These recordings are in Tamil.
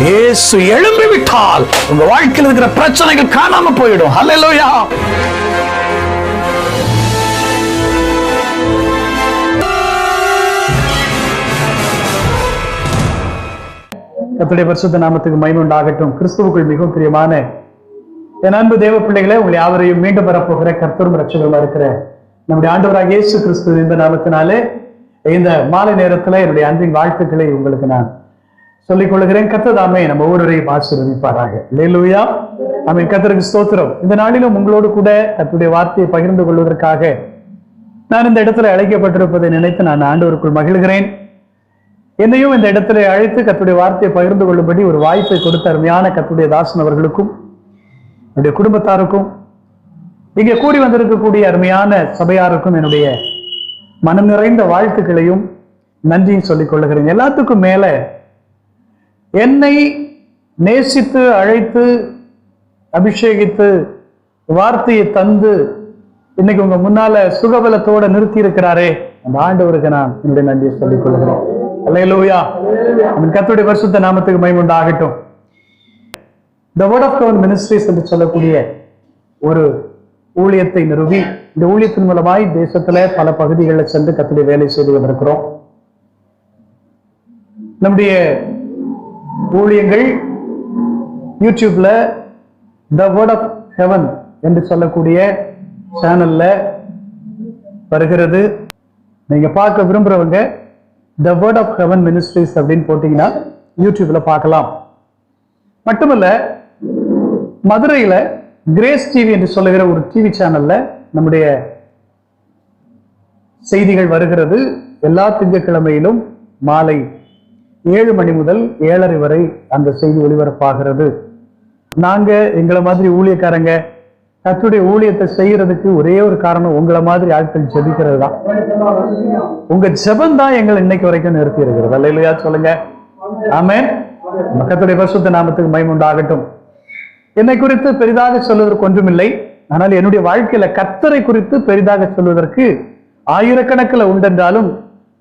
இயேசு எழும்பி விட்டால் உங்க வாழ்க்கையில் இருக்கிற பிரச்சனைகள் காணாம போயிடும். ஹல்லேலூயா. கர்த்தருடைய பரிசுத்த நாமத்துக்கு மகிமை உண்டாகட்டும். கிறிஸ்துவுக்குள் மிகவும் பிரியமான என் அன்பு தேவ பிள்ளைகளே, உங்களை யாவரையும் மீண்டும் வரப்போகிற கர்த்தரும் இரட்சகருமா இருக்கிற நம்முடைய ஆண்டவராகிய இயேசு கிறிஸ்து இந்த நாமத்தினாலே இந்த மாலை நேரத்துல என்னுடைய அன்பின் வாழ்த்துக்களை உங்களுக்கு நான் சொல்லிக் கொள்கிறேன். கர்த்தர் தாமே நம்ம ஒவ்வொருவரையும் ஆசீர்வதிப்பாராக. அல்லேலூயா. ஆமென். கர்த்தருக்கு ஸ்தோத்திரம். இந்த நாளிலும் உங்களோடு கூட கர்த்தருடைய வார்த்தையை பகிர்ந்து கொள்வதற்காக நான் இந்த இடத்துல அழைக்கப்பட்டிருப்பதை நினைத்து நான் ஆண்டவருக்குள் மகிழ்கிறேன். என்னையும் இந்த இடத்துல அழைத்து கர்த்தருடைய வார்த்தையை பகிர்ந்து கொள்ளும்படி ஒரு வாய்ப்பை கொடுத்த அருமையான கர்த்தருடைய தாசன் அவர்களுக்கும் என்னுடைய குடும்பத்தாருக்கும் இங்கே கூடி வந்திருக்கக்கூடிய அருமையான சபையாருக்கும் என்னுடைய மனம் நிறைந்த வாழ்த்துக்களையும் நன்றியும் சொல்லிக் கொள்ளுகிறேன். எல்லாத்துக்கும் மேல என்னை நேசித்து அழைத்து அபிஷேகித்து வார்த்தையை தந்து இன்னைக்கு உங்க முன்னால சுகபலத்தோட நிறுத்தி இருக்கிறாரே, அந்த ஆண்டவருக்கு நான் என்னுடைய நன்றியை சொல்லிக் கொள்கிறேன். அல்லேலூயா. கர்த்தருடைய பரிசுத்த நாமத்துக்கு மகிமை உண்டாகட்டும். The Word of God Ministries என்று சொல்லக்கூடிய ஒரு ஊழியத்தை நிறுவி இந்த ஊழியத்தின் மூலமாய் தேசத்துல பல பகுதிகளில் சென்று கர்த்தருடைய வேலை செய்து கொண்டிருக்கிறோம். நம்முடைய ஊழியங்கள் யூடியூப்ல The Word of Heaven என்று சொல்லக்கூடிய சேனல்ல வருகிறது. நீங்க பார்க்க விரும்புறவங்க The Word of Heaven Ministries அப்படின்னு போட்டீங்கன்னா யூடியூப்ல பார்க்கலாம். மட்டுமல்ல, மதுரையில கிரேஸ் டிவி என்று சொல்லுகிற ஒரு டிவி சேனல்ல நம்முடைய செய்திகள் வருகிறது. எல்லா திங்கட்கிழமையிலும் மாலை 7 மணி முதல் 7:30 வரை அந்த செய்தி ஒளிபரப்பாகிறது. நாங்க எங்களை மாதிரி ஊழியக்காரங்க கர்த்தருடைய ஊழியத்தை செய்யறதுக்கு ஒரே ஒரு காரணம், உங்களை மாதிரி ஆட்கள் ஜெபிக்கிறது தான். உங்க ஜெபம் தான் எங்களை இன்னைக்கு வரைக்கும் நிறுத்தி இருக்கிறது. அல்லேலூயா சொல்லுங்க. ஆமென். கர்த்தருடைய பரிசுத்த நாமத்துக்கு மகிமை உண்டாகட்டும். என்னை குறித்து பெரிதாக சொல்வதற்கு ஒன்றுமில்லை. ஆனால் என்னுடைய வாழ்க்கையில கர்த்தரை குறித்து பெரிதாக சொல்வதற்கு ஆயிரக்கணக்கில் உண்டென்றாலும்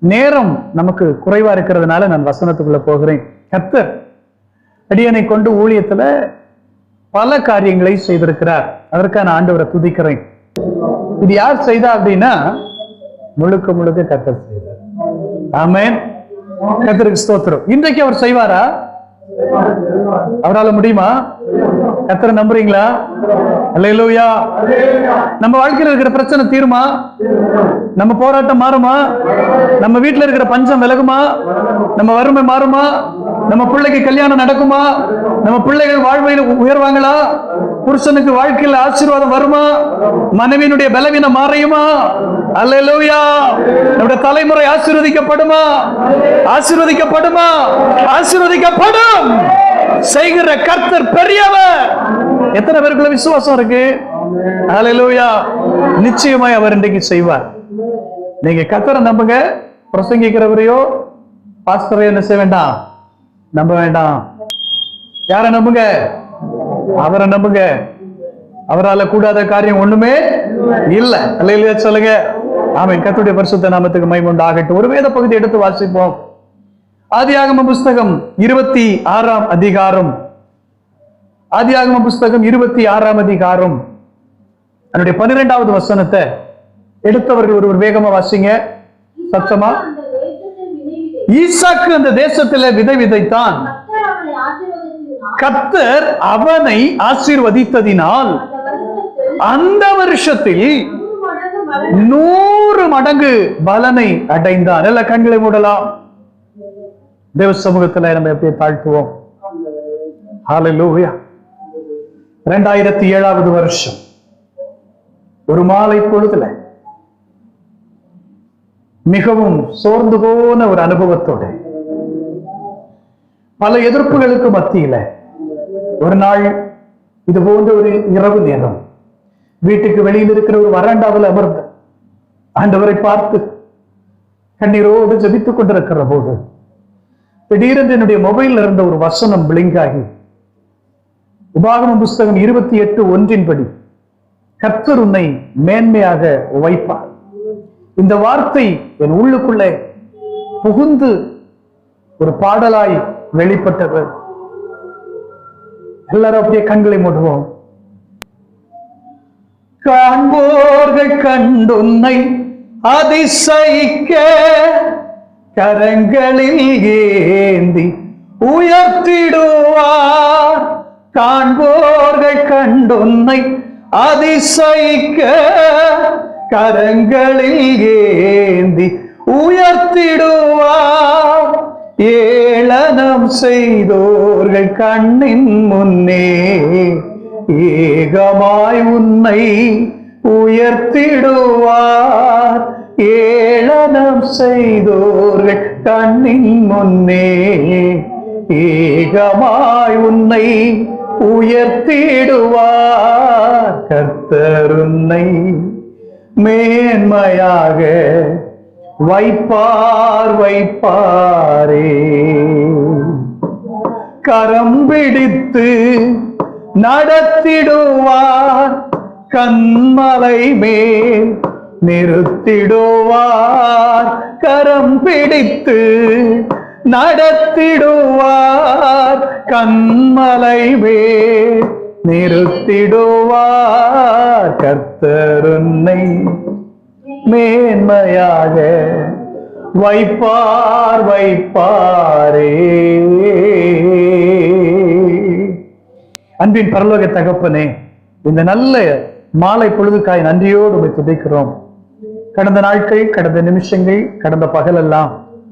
நேரம் நமக்கு குறைவா இருக்கிறதுனால நான் வசனத்துக்குள்ள போகிறேன். கர்த்தர் அடியனை கொண்டு ஊழியத்துல பல காரியங்களை செய்திருக்கிறார். அதற்கான ஆண்டவரை துதிக்கிறேன். இது யார் செய்தா அப்படின்னா முழுக்க முழுக்க கர்த்தர் செய்தார். ஆமென். கர்த்தருக்கு ஸ்தோத்திரம். இன்றைக்கு அவர் செய்வாரா? அவரால முடியுமா? கர்த்தரை நம்புறீங்களா? அல்லேலூயா. நம்ம வாழ்க்கையில் இருக்கிற பிரச்சனை தீருமா? நம்ம போராட்டம் மாறுமா? நம்ம வீட்டுல இருக்கிற பஞ்சம் விலகுமா? நம்ம வறுமை மாறுமா? நம்ம பிள்ளைக்கு கல்யாணம் நடக்குமா? நம்ம பிள்ளைகள் வாழ்வையில் உயர்வாங்களா? புருஷனுக்கு வாழ்க்கையில் ஆசீர்வாதம் வருமா? மனைவியினுடைய பலவீனம் மாறையுமா? அல்லேலூயா. நம்முடைய தலைமுறை ஆசீர்வதிக்கப்படுமா? ஆசீர்வதிக்கப்படுமா? ஆசீர்வதிக்கப்படும். செய்கிற கர்த்தர் பெரியவர். எத்தனை பேருக்குள்ள விசுவாசம் இருக்கு? அல்லேலூயா. நிச்சயமாய் அவர் இன்றைக்கு செய்வார். நீங்க கர்த்தரை நம்புங்க. பிரசங்கிக்கிறவரையோ பாஸ்டரையோ என்ன செய்ய வேண்டாம், நம்ப வேண்டாம். யாரை நம்புங்க? அவரை நம்புங்க. அவரால கூடாத காரியம் ஒண்ணுமே இல்ல. அல்லேலூயா சொல்லுங்க. ஆமென். கர்த்தருடைய பரிசுத்த நாமத்துக்கு மகிமை உண்டாகட்டும். ஒரு வேத பகுதி எடுத்து வாசிப்போம். ஆதியாகம புஸ்தகம் 26ஆம் அதிகாரம். ஆதியாகம புஸ்தகம் 26ஆம் அதிகாரம் அதனுடைய 12வது வசனத்தை எடுத்தவர்கள் ஒருவர் வேகமா வாசிங்க, சத்தமா. ஈசாக்கு அந்த தேசத்துல விதை விதைத்தான். கர்த்தர் அவனை ஆசீர்வதித்ததினால் அந்த வருஷத்தில் 100 மடங்கு பலனை அடைந்தான். எல்லா கண்களை மூடலாம். தேவ சமூகத்துல நம்ம எப்படி தாழ்த்துவோம். ஹல்லேலூயா. 2007வது வருஷம் ஒரு மாலை பொழுதுல மிகவும் சோர்ந்து போன ஒரு அனுபவத்தோட பல எதிர்ப்புகளுக்கு மத்தியில ஒரு நாள் இது போன்ற ஒரு இரவு நேரம் வீட்டுக்கு வெளியில் இருக்கிற ஒரு வராண்டாவில் அமர்ந்து ஆண்டவரை பார்த்து கண்ணீரோடு ஜெபித்துக் கொண்டிருக்கிற போது திடீரென்று என்னுடைய மொபைல்ல இருந்த ஒரு வசனம் பிளிங்க் ஆகி, உபாகம புஸ்தகம் 28:1 கர்த்தர் உன்னை மேன்மையாக வைப்பார். இந்த வார்த்தை என் உள்ளுக்குள்ளே புகுந்து ஒரு பாடலாய் வெளிப்பட்டது. எல்லாரும் அப்படியே கண்களை மூடுவோம். காண்போர்கள் கண்டுன்னை அதிசயிக்க கரங்களில் ஏந்தி உயர்த்திடுவார். காண்போர்கள் கண்டுன்னை அதிசயிக்க கரங்களில் ஏந்தி உயர்த்திடுவார். ஏளனம் செய்தோர்கள் கண்ணின் முன்னே ஏகமாய் உன்னை உயர்த்திடுவார். ஏளனம் செய்தோர்கள் கண்ணின் முன்னே ஏகமாய் உன்னை உயர்த்திடுவார். கர்த்தர் உன்னை மேன்மையாக வைப்பாரே. கரம் பிடித்து நடத்திடுவார். கண்மலை மேல் நிறுத்திடுவார். கரம் பிடித்து நடத்திடுவார். கண்மலை மேல் நிறுத்திடுவார். கர்த்தர் உன்னை மேன்மையாக வைப்பாரே. அன்பின் பரலோக தகப்பனே, இந்த நல்ல மாலை பொழுதுக்காய் நன்றியோடு உம்மை துதிக்கிறோம். கடந்த நாட்கள், கடந்த நிமிஷங்கள், கடந்த பகலெல்லாம்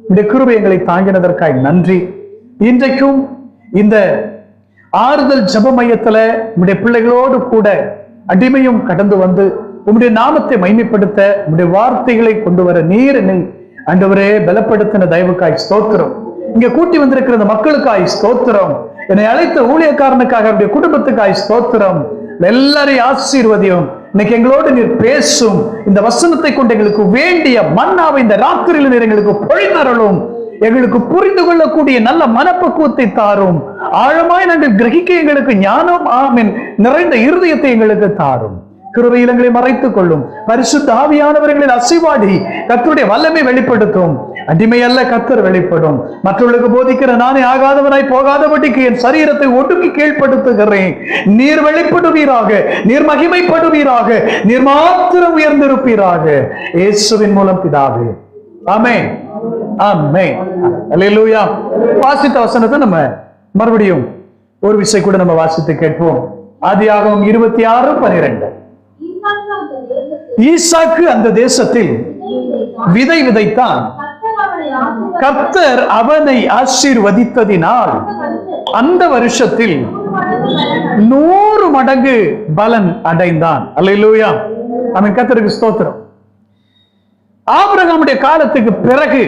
இந்த கிருபை எங்களை தாங்கினதற்காய் நன்றி. இன்றைக்கும் இந்த ஆறுதல் ஜெப மையத்துல உம்முடைய பிள்ளைகளோடு கூட அடிமையும் கடந்து வந்து உம்முடைய நாமத்தை மகிமைப்படுத்த உம்முடைய வார்த்தைகளை கொண்டு வர நீர் என்னை ஆண்டவரே பலப்படுத்தின தயவுக்காய் ஸ்தோத்திரம். இங்க கூட்டி வந்திருக்கிற இந்த மக்களுக்காய் ஸ்தோத்திரம். என்னை அழைத்த ஊழியக்காரனுக்காக அவருடைய குடும்பத்துக்காய் ஸ்தோத்திரம். எல்லாரையும் ஆசீர்வதியும். இன்னைக்கு எங்களோடு நீர் பேசும். இந்த வசனத்தை கொண்டு எங்களுக்கு வேண்டிய மன்னாவை இந்த ராத்திரியில் நீர் எங்களுக்கு பொழிந்தருளும். எங்களுக்கு புரிந்து கொள்ளக்கூடிய நல்ல மனப்பக்குவத்தை தாரும். ஆழமாய் நாங்கள் கிரகிக்க எங்களுக்கு ஞானம் ஆமென் நிறைந்த இருதயத்தை எங்களுக்கு தாரும். கிருபையில் எங்களை மறைத்துக் கொள்ளும். பரிசுத்த ஆவியானவர்களின் அசைவாடி கர்த்தருடைய வல்லமை வெளிப்படுத்தும். அடிமை அல்ல, கர்த்தர் வெளிப்படும். மற்றவர்களுக்கு போதிக்கிற நானே ஆகாதவனாய் போகாதபடிக்கு என் சரீரத்தை ஒடுக்கி கீழ்ப்படுத்துகிறேன். நீர் வெளிப்படுவீராக, நீர் மகிமைப்படுவீராக, நீர் மாத்திரம் உயர்ந்திருப்பீராக. இயேசுவின் மூலம் பிதாவே, ஆமென் ஆமென். அல்லேலூயா. வாசித்த வசனத்தை நம்ம மறுபடியும் ஒரு விஷயம் கூட நம்ம வாசித்து கேட்போம். ஆதியாகமம் 26:12. ஈசாக்கு அந்த தேசத்தில் விதை விதைத்தான். கர்த்தர் அவனை ஆசீர்வதித்ததினால் அந்த வருஷத்தில் 100 மடங்கு பலன் அடைந்தான். அல்லேலூயா. அவன் கர்த்தருக்கு ஸ்தோத்திரம். ஆபிரகாமுடைய காலத்துக்கு பிறகு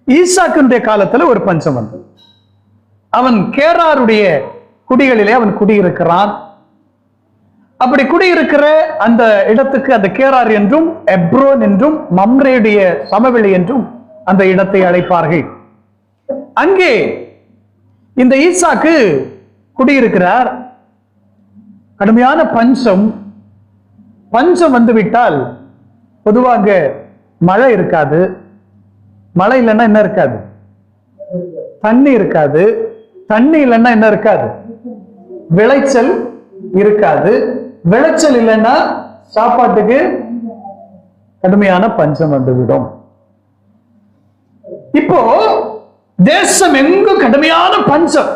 ஈசாக்குடைய காலத்துல ஒரு பஞ்சம் வந்தது. அவன் கேராருடைய குடிகளிலே அவன் குடியிருக்கிறான். அப்படி குடியிருக்கிற அந்த இடத்துக்கு அந்த கேரார் என்றும் எப்ரோன் என்றும் மம்ரேடைய சமவெளி என்றும் அந்த இடத்தை அழைப்பார்கள். அங்கே இந்த ஈசாக்கு குடியிருக்கிறார். கடுமையான பஞ்சம் வந்துவிட்டால் பொதுவாக மழை இருக்காது. மழை இல்லைன்னா என்ன இருக்காது? தண்ணி இருக்காது. தண்ணி இல்லைன்னா என்ன இருக்காது? விளைச்சல் இருக்காது. விளைச்சல் இல்லைன்னா சாப்பாட்டுக்கு கடுமையான பஞ்சம் வந்துவிடும். இப்போ தேசம் எங்கும் கடுமையான பஞ்சம்.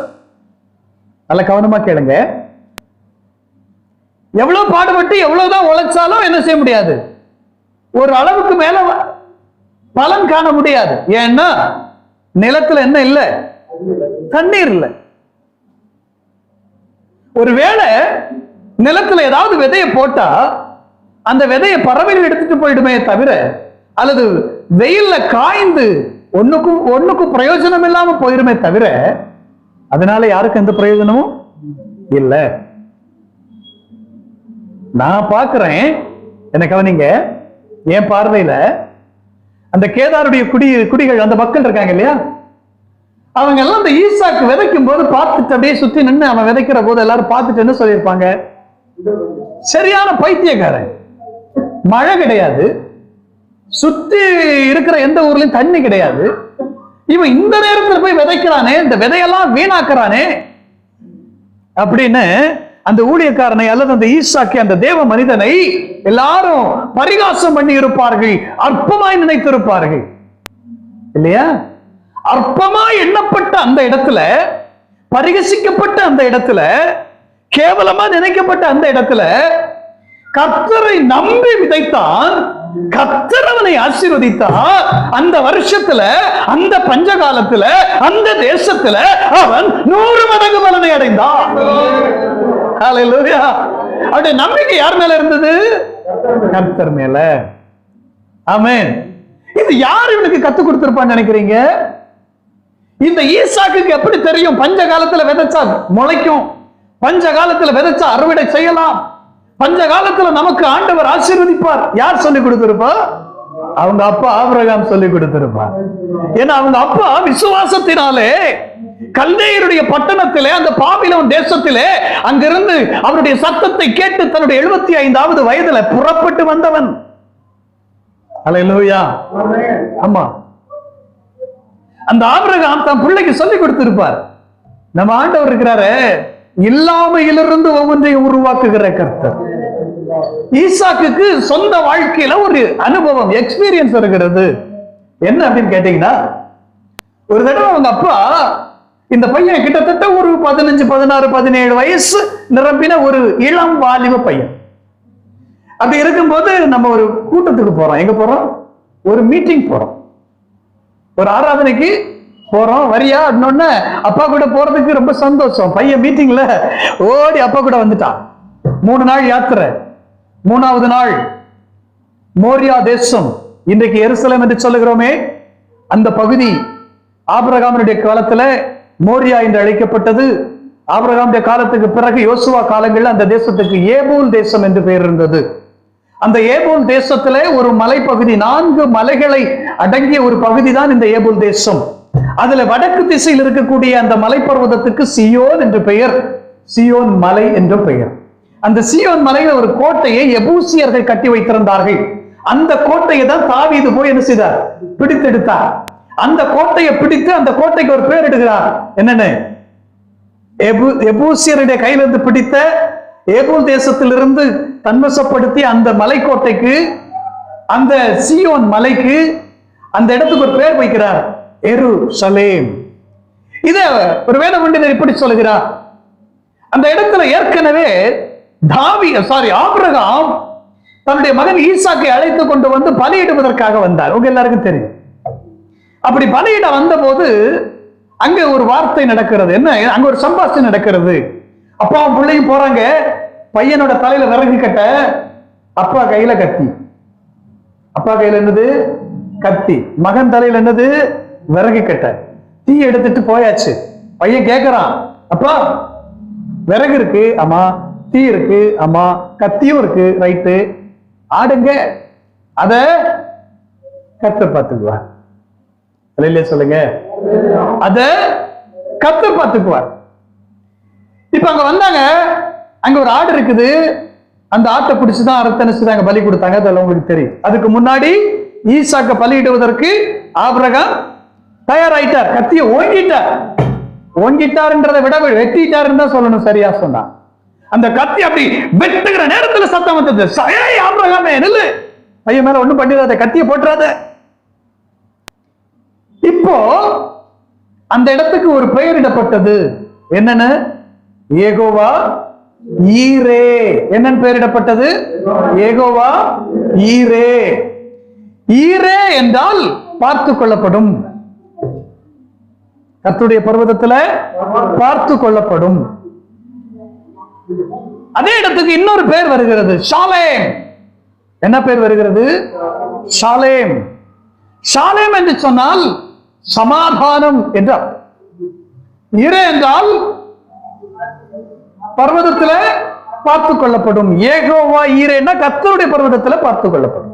நல்ல கவனமா கேளுங்க. எவ்வளவு பாடுபட்டு எவ்வளவுதான் உழைச்சாலும் என்ன செய்ய முடியாது, ஒரு அளவுக்கு மேல பலன் காண முடியாது. ஏன்னா நிலத்துல என்ன இல்ல? தண்ணீர் இல்லை. ஒருவேளை நிலத்துல ஏதாவது விதையை போட்டா அந்த விதையை பறவைகள் எடுத்துட்டு போயிடுமே தவிர, அல்லது வெயில்ல காய்ந்து ஒண்ணுக்கும் பிரயோஜனம் இல்லாம போயிருமே தவிர, அதனால யாருக்கும் எந்த பிரயோஜனமும் இல்லை. நான் பார்க்கிறேன், என்ன கவனிங்க, என் பார்வையில அந்த கேதாருடைய குடிகள் அந்த மக்கள் இருக்காங்க இல்லையா, அவங்க எல்லாம் அந்த ஈசாக்கு விதைக்கும் போது பார்த்துட்டு அப்படியே சுத்தி நின்று அவன் விதைக்கிற போது எல்லாரும் பார்த்துட்டு என்ன சொல்லியிருப்பாங்க? சரியான பைத்தியக்காரன். மழை கிடையாது, சுத்தி இருக்கிற எந்த ஊர்லயும் தண்ணி கிடையாது, இவன் இந்த நேரத்தில் போய் விதைக்கிறானே, இந்த விதையெல்லாம் வீணாக்குறானே, அப்படின்னு அந்த ஊழியக்காரனை அல்லது அந்த ஈசாக்கி, அந்த தேவ மனிதனை எல்லாரும் பரிகாசம் பண்ணி இருப்பார்கள், அற்பமாய் நினைத்திருப்பார்கள் இல்லையா? அற்பமாய் எண்ணப்பட்ட அந்த இடத்துல, பரிகசிக்கப்பட்ட அந்த இடத்துல, கேவலமா நினைக்கப்பட்ட அந்த இடத்துல கர்த்தரை நம்பி விதைத்தான். கர்த்தர் அவனை ஆசீர்வதித்தார். அந்த வருஷத்துல, அந்த பஞ்ச காலத்துல, அந்த தேசத்துல அவன் 100 மடங்கு பலனை அடைந்தான். ஹல்லேலூயா. அவருடைய நம்பிக்கை யார் மேல இருந்தது? கர்த்தர் மேல. ஆமென். இது யார் இவனுக்கு கத்து கொடுத்திருப்பான்னு நினைக்கிறீங்க? இந்த ஈசாக்குக்கு எப்படி தெரியும் பஞ்ச காலத்துல விதைச்சா முளைக்கும், பஞ்ச காலத்துல விதைச்சா அறுவடை செய்யலாம், பஞ்ச காலத்துல நமக்கு ஆண்டவர் ஆசீர்வதிப்பார்? யார் சொல்லி கொடுத்திருப்பா? அவங்க அப்பா ஆபிரகாம் சொல்லி கொடுத்திருப்பார். ஏன்னா அவங்க அப்பா விசுவாசத்தினாலே கல்தேயருடைய பட்டணத்திலே, அந்த பாபிலோன் தேசத்திலே அங்கிருந்து அவருடைய சத்தத்தை கேட்டு தன்னுடைய 75வது வயதுல புறப்பட்டு வந்தவன். அல்லேலூயா. ஆமா, அந்த ஆபிரகாம் தன் பிள்ளைக்கு சொல்லி கொடுத்திருப்பார். நம்ம ஆண்டவர் இருக்கிறாரு, இல்லாமையிலிருந்து ஒவ்வொன்றையும் உருவாக்குகிற கர்த்தர். ஈசாக்குக்கு சொந்த வாழ்க்கையில ஒரு அனுபவம், எக்ஸ்பீரியன்ஸ் இருக்கிறது. என்ன அப்படின்னு கேட்டீங்கன்னா, ஒரு தடவை அவங்க அப்பா, இந்த பையன் கிட்டத்தட்ட ஒரு 15, 16, 17 வயசு நிரம்பின ஒரு இளம் வாலிப பையன். அப்படி இருக்கும்போது நம்ம ஒரு கூட்டத்துக்கு போறோம். எங்க போறோம்? ஒரு மீட்டிங் போறோம், ஒரு ஆராதனைக்கு போறோம். வரியா அப்படின்னோடனே அப்பா கூட போறதுக்கு ரொம்ப சந்தோஷம். பையன் மீட்டிங்ல ஓடி அப்பா கூட வந்துட்டான். 3 நாள் யாத்திரை. 3வது நாள் மோரியா தேசம், இன்றைக்கு எருசலேம் என்று சொல்லுகிறோமே, அந்த பகுதி ஆபிரகாமுடைய காலத்துல மோரியா என்று அழைக்கப்பட்டது. ஆபிரகாமுடைய காலத்துக்கு பிறகு யோசுவா காலங்களில் அந்த தேசத்துக்கு ஏபூல் தேசம் என்று பெயர் இருந்தது. அந்த ஏபூல் தேசத்திலே ஒரு மலைப்பகுதி, 4 மலைகளை அடங்கிய ஒரு பகுதி தான் இந்த ஏபூல் தேசம். அதுல வடக்கு திசையில் இருக்கக்கூடிய அந்த மலைப்பர்வதத்துக்கு சியோன் என்று பெயர், சியோன் மலை என்று பெயர். அந்த சியோன் மலையில ஒரு கோட்டையை எபூசியர்கள் கட்டி வைத்திருந்தார்கள். அந்த கோட்டையை தான் தாவீது போய் என்ன செய்தார்? பிடித்தெடுத்தார். அந்த கோட்டையை பிடித்து அந்த கோட்டைக்கு ஒரு பேர் இடுகிறார். என்னன்னு? எபூசியருடைய கையிலிருந்து பிடித்த, ஏபூல் தேசத்திலிருந்து தன்வசப்படுத்தி அந்த மலைக்கோட்டைக்கு, அந்த சியோன் மலைக்கு, அந்த இடத்துக்கு ஒரு பேர் வைக்கிறார், எருசலேம். இத ஒரு வேத பண்டிதர் இப்படி சொல்லுகிறார், அந்த இடத்துல ஏற்கனவே ஆபிரகாம் தன்னுடைய மகன் ஈசாக்கை அழைத்து கொண்டு வந்து பலியிடுவதற்காக வந்தார். உங்க எல்லாருக்கும் தெரியும். அப்படி பலியிட வந்த போது அங்க ஒரு வார்த்தை நடக்கிறது. என்ன? அங்க ஒரு சம்பாஷணை நடக்கிறது. அப்பாவும் பிள்ளையும் போறாங்க. பையனோட தலையில விறகு கட்ட, அப்பா கையில கத்தி. அப்பா கையில என்னது? கத்தி. மகன் தலையில என்னது? விறகு கட்ட. தீ எடுத்துட்டு போயாச்சு. பையன் கேட்கிறான், அப்பா விறகு இருக்கு, அம்மா. தீ இருக்கு, அம்மா. கத்தியும் இருக்கு, ரைட்டு. ஆடுங்க, அத கர்த்தர் பார்த்துக்குவார். சொல்லுங்க, அத கர்த்தர் பார்த்துக்குவார். இப்ப அங்க வந்தாங்க. அங்க ஒரு ஆடு இருக்குது. அந்த ஆட்டை பிடிச்சுதான் அறுத்தனைச்சுதான் பலி கொடுத்தாங்க. அதெல்லாம் உங்களுக்கு தெரியும். அதுக்கு முன்னாடி ஈசாக்க பலியிடுவதற்கு ஆபிரகாம் தயாராயிட்டார். கத்திய ஓங்கிட்டார்ன்றதை விட வெட்டிட்டாருன்னு தான் சொல்லணும். சரியா சொன்னா. அந்த கத்தி அப்படி வெட்டுகிற நேரத்தில் சத்தம் வந்தது, ஆபிரகாமே நில்லு, பையன் மேல ஒண்ணும் பண்ணிடாத, கத்திய போட்டுறாத. இப்போ அந்த இடத்துக்கு ஒரு பெயரிடப்பட்டது. என்னன்னு? யெகோவா ஈரே. என்னன்னு பெயரிடப்பட்டது? யெகோவா ஈரே. ஈரே என்றால் பார்த்து கொள்ளப்படும். கர்த்தருடைய பர்வதத்துல பார்த்து கொள்ளப்படும். அதே இடத்துக்கு இன்னொரு பேர் வருகிறது, ஷாலேம். என்ன பேர் வருகிறது? ஷாலேம். ஷாலேம் என்று சொன்னால் சமாதானம் என்றால். ஈரே என்றால் பர்வதத்துல பார்த்து கொள்ளப்படும். யெகோவா ஈரேன்னா கர்த்தருடைய பர்வதத்துல பார்த்து கொள்ளப்படும்.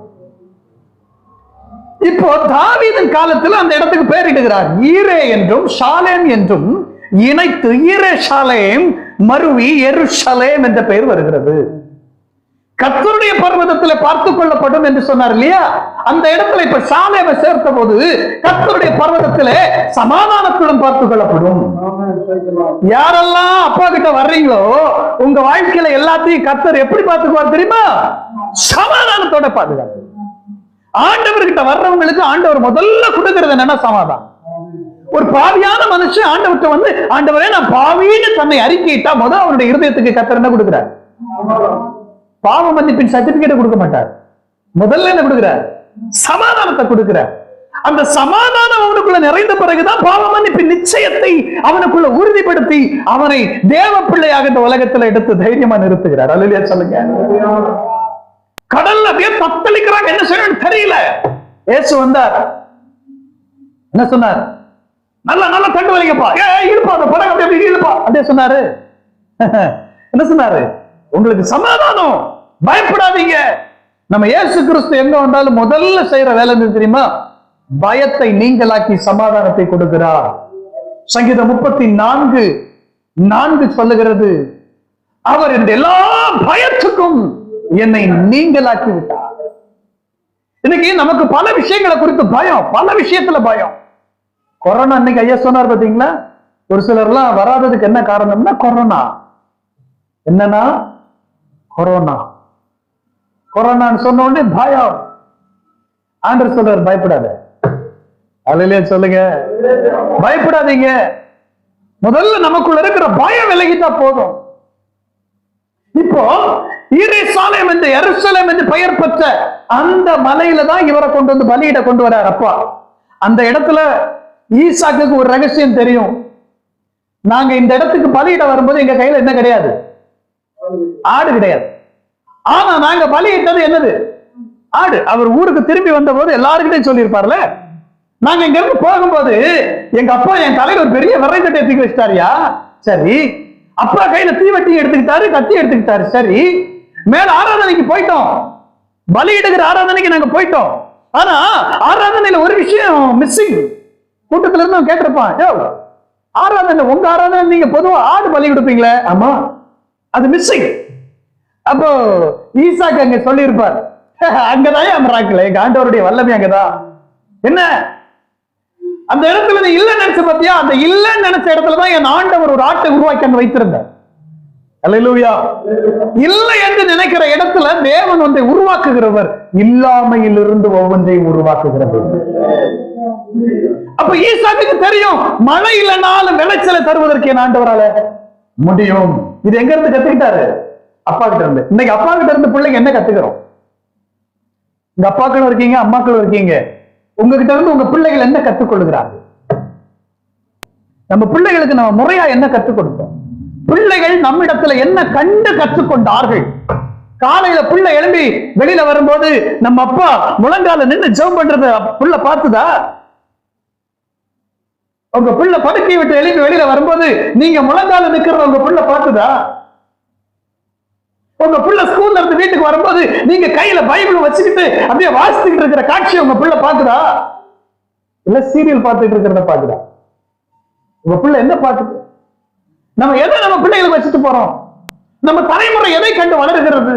இப்போ தாவீதின் காலத்தில் அந்த இடத்துக்கு பெயரிடுகிறார். ஈரே என்றும் ஷாலேம் என்றும் இணைத்து ஈரே ஷாலேம் மருவி எருசலேம் என்ற பெயர் வருகிறது. கர்த்தருடைய பர்வதத்தில் பார்த்துக் கொள்ளப்படும் என்று சொன்னார் இல்லையா? அந்த இடத்துல இப்ப சாலேமை சேர்த்த போது கர்த்தருடைய பர்வதத்திலே சமாதானத்துடன் பார்த்துக் கொள்ளப்படும். யாரெல்லாம் அப்பா கிட்ட வர்றீங்களோ உங்க வாழ்க்கையில எல்லாத்தையும் கர்த்தர் எப்படி பார்த்துக்குவார் தெரியுமா? சமாதானத்தோட பாதுகாப்பு. ஆண்டவர்கிட்ட வர்றவங்களுக்கு ஆண்டவர் முதல்ல கொடுக்கிறது என்னன்னா சமாதானம். ஒரு பாவியான மனுஷன் ஆண்டவர்கிட்ட வந்து, ஆண்டவரே நான் பாவின்னு தன்னை அறிக்கையிட்டா முதல் அவனுடைய இருதயத்துக்கு கர்த்தர் என்ன கொடுக்கிறார்? பாவ மன்னிப்பின் சர்டிபிகேட் கொடுக்க மாட்டார். முதல்ல என்ன கொடுக்கிறார்? சமாதானத்தை கொடுக்கிறார். அந்த சமாதானம் அவனுக்குள்ள நிறைந்த பிறகுதான் பாவ மன்னிப்பின் நிச்சயத்தை அவனுக்குள்ள உறுதிப்படுத்தி அவனை தேவ பிள்ளையாக இந்த உலகத்துல எடுத்து தைரியமா நிறுத்துகிறார். அல்லேலூயா சொல்லுங்க. கடல்ல அப்படியே தத்தளிக்கிறாங்க, என்ன செய்யணும்னு தெரியல. இயேசு வந்தார், என்ன சொன்னார்? நல்ல நல்ல தண்டு வலிங்கப்பா, இருப்பா அந்த படகு அப்படி இருப்பா அப்படியே சொன்னாரு. என்ன சொன்னாரு? உங்களுக்கு சமாதானம், பயப்படாதீங்க. நம்ம இயேசு கிறிஸ்து எங்க வந்தாலும் முதல்ல செய்யற வேலை தெரியுமா? பயத்தை நீங்களாக்கி சமாதானத்தை கொடுக்கிறார். சங்கீதம் 34:4 சொல்லுகிறது, அவர் இந்த எல்லா பயத்துக்கும் என்னை நீங்களாக்கி விட்டார். இன்னைக்கு நமக்கு பல விஷயங்களை குறித்து பயம், பல விஷயத்துல பயம். கொரோனா அன்னைக்கு ஐயா சொன்னார் பாத்தீங்களா? ஒரு சிலர்லாம் வராததுக்கு என்ன காரணம்னா கொரோனா. என்னன்னா கொரோனா. கொரோனான்னு சொன்ன உடனே பயம். ஆண்டவர் சொல்றார், பயப்படாத. அல்லேலூயா சொல்லுங்க. பயப்படாதீங்க. முதல்ல நமக்குள்ள இருக்கிற பயம் விலகிட்டா போதும். இப்போ எருசலேம் என்று பெயர் பெற்ற அந்த மலையில தான் இவரை கொண்டு வந்து பலியிட கொண்டு வரார் அப்பா. அந்த இடத்துல ஈசாக்குக்கு ஒரு ரகசியம் தெரியும். நாங்க இந்த இடத்துக்கு பலியிட வரும்போது எங்க கையில என்ன கிடையாது? ஆடு கிடையாது. ஆனா நாங்க பலியிட்டது என்னது? ஆடு. அவர் ஊருக்கு திரும்பி வந்த போது எல்லாருக்கிட்டையும் சொல்லியிருப்பார்ல, நாங்க இங்க இருந்து போகும்போது எங்க அப்பா என் தலையில ஒரு பெரிய விரை கட்டை தூக்கி வச்சிட்டாரியா. சரி, அப்பா கையில தீவட்டி எடுத்துக்கிட்டாரு, கத்தி எடுத்துக்கிட்டாரு. சரி, மேல ஆராதனைக்கு போயிட்டோம், பலியிடுகிற ஆராதனைக்கு நாங்க போயிட்டோம். ஆனா ஆராதனையில ஒரு விஷயம் மிஸ்ஸிங். கூட்டத்துல இருந்து கேட்டிருப்பான், ஆராதனை உங்க ஆராதனை நீங்க பொதுவா ஆடு பலி கொடுப்பீங்களே, ஆமா அது மிஸ்ஸிங். அப்போ ஈசாக்கு அங்க சொல்லி இருப்பார், அங்கதான் மிராக்கிள், எங்க ஆண்டவருடைய வல்லமை அங்கதான். என்ன அந்த இடத்துல நீ இல்ல நினைச்ச பத்தியா? அந்த இல்ல நினைச்ச இடத்துலதான் என் ஆண்டவர் ஒரு ஆட்டை உருவாக்கி அங்க வைத்திருந்தார். அல்லேலூயா. இல்லை என்று நினைக்கிற இடத்துல தேவன் ஒன்றை உருவாக்குகிறவர், இல்லாமையிலிருந்து ஒவ்வொன்றையும் உருவாக்குகிறவர். அப்ப ஈசாக்குக்கு தெரியும், மழை இல்லைனாலும் விளைச்சலை தருவதற்கு என் ஆண்டவரால முடியும். இது எங்க இருந்து கத்துக்கிட்டாரு? அப்பா கிட்ட இருந்து. இன்னைக்கு அப்பா கிட்ட இருந்து பிள்ளைங்க என்ன கத்துக்கிறோம்? இந்த அப்பாக்களும் இருக்கீங்க, அம்மாக்களும் இருக்கீங்க. உங்ககிட்ட இருந்து உங்க பிள்ளைகள் என்ன கற்றுக் கொள்கிறார்கள்? நம்ம பிள்ளைகளுக்கு நம்ம முறையா என்ன கற்றுக் கொடுத்தோம்? பிள்ளைகள் நம்மிடத்துல என்ன கண்டு கற்றுக்கொண்டார்கள்? காலையில பிள்ளை எழும்பி வெளியில வரும்போது நம்ம அப்பா முழங்கால நின்று ஜெபம் பண்றத பிள்ளை பார்த்துதா? உங்க பிள்ளை படுக்கை விட்டு எழுப்பி வெளியில வரும்போது நீங்க முழங்கால நிக்கிறத உங்க பிள்ளை பார்த்துதா? உங்க பிள்ளை ஸ்கூல்ல இருந்து வீட்டுக்கு வரும்போது நீங்க கையில பைபிள் வச்சுக்கிட்டு அப்படியே வாசிச்சுக்கிட்டு இருக்கிற காட்சியை உங்க பிள்ளை பார்த்துதா? இல்ல சீரியல் பார்த்துட்டு இருக்கிறத பார்த்துதா? உங்க பிள்ளை என்ன பார்த்துட்டு? நம்ம எதை நம்ம பிள்ளைகளுக்கு வச்சுட்டு போறோம்? நம்ம தலைமுறை எதை கண்டு வளருகிறது?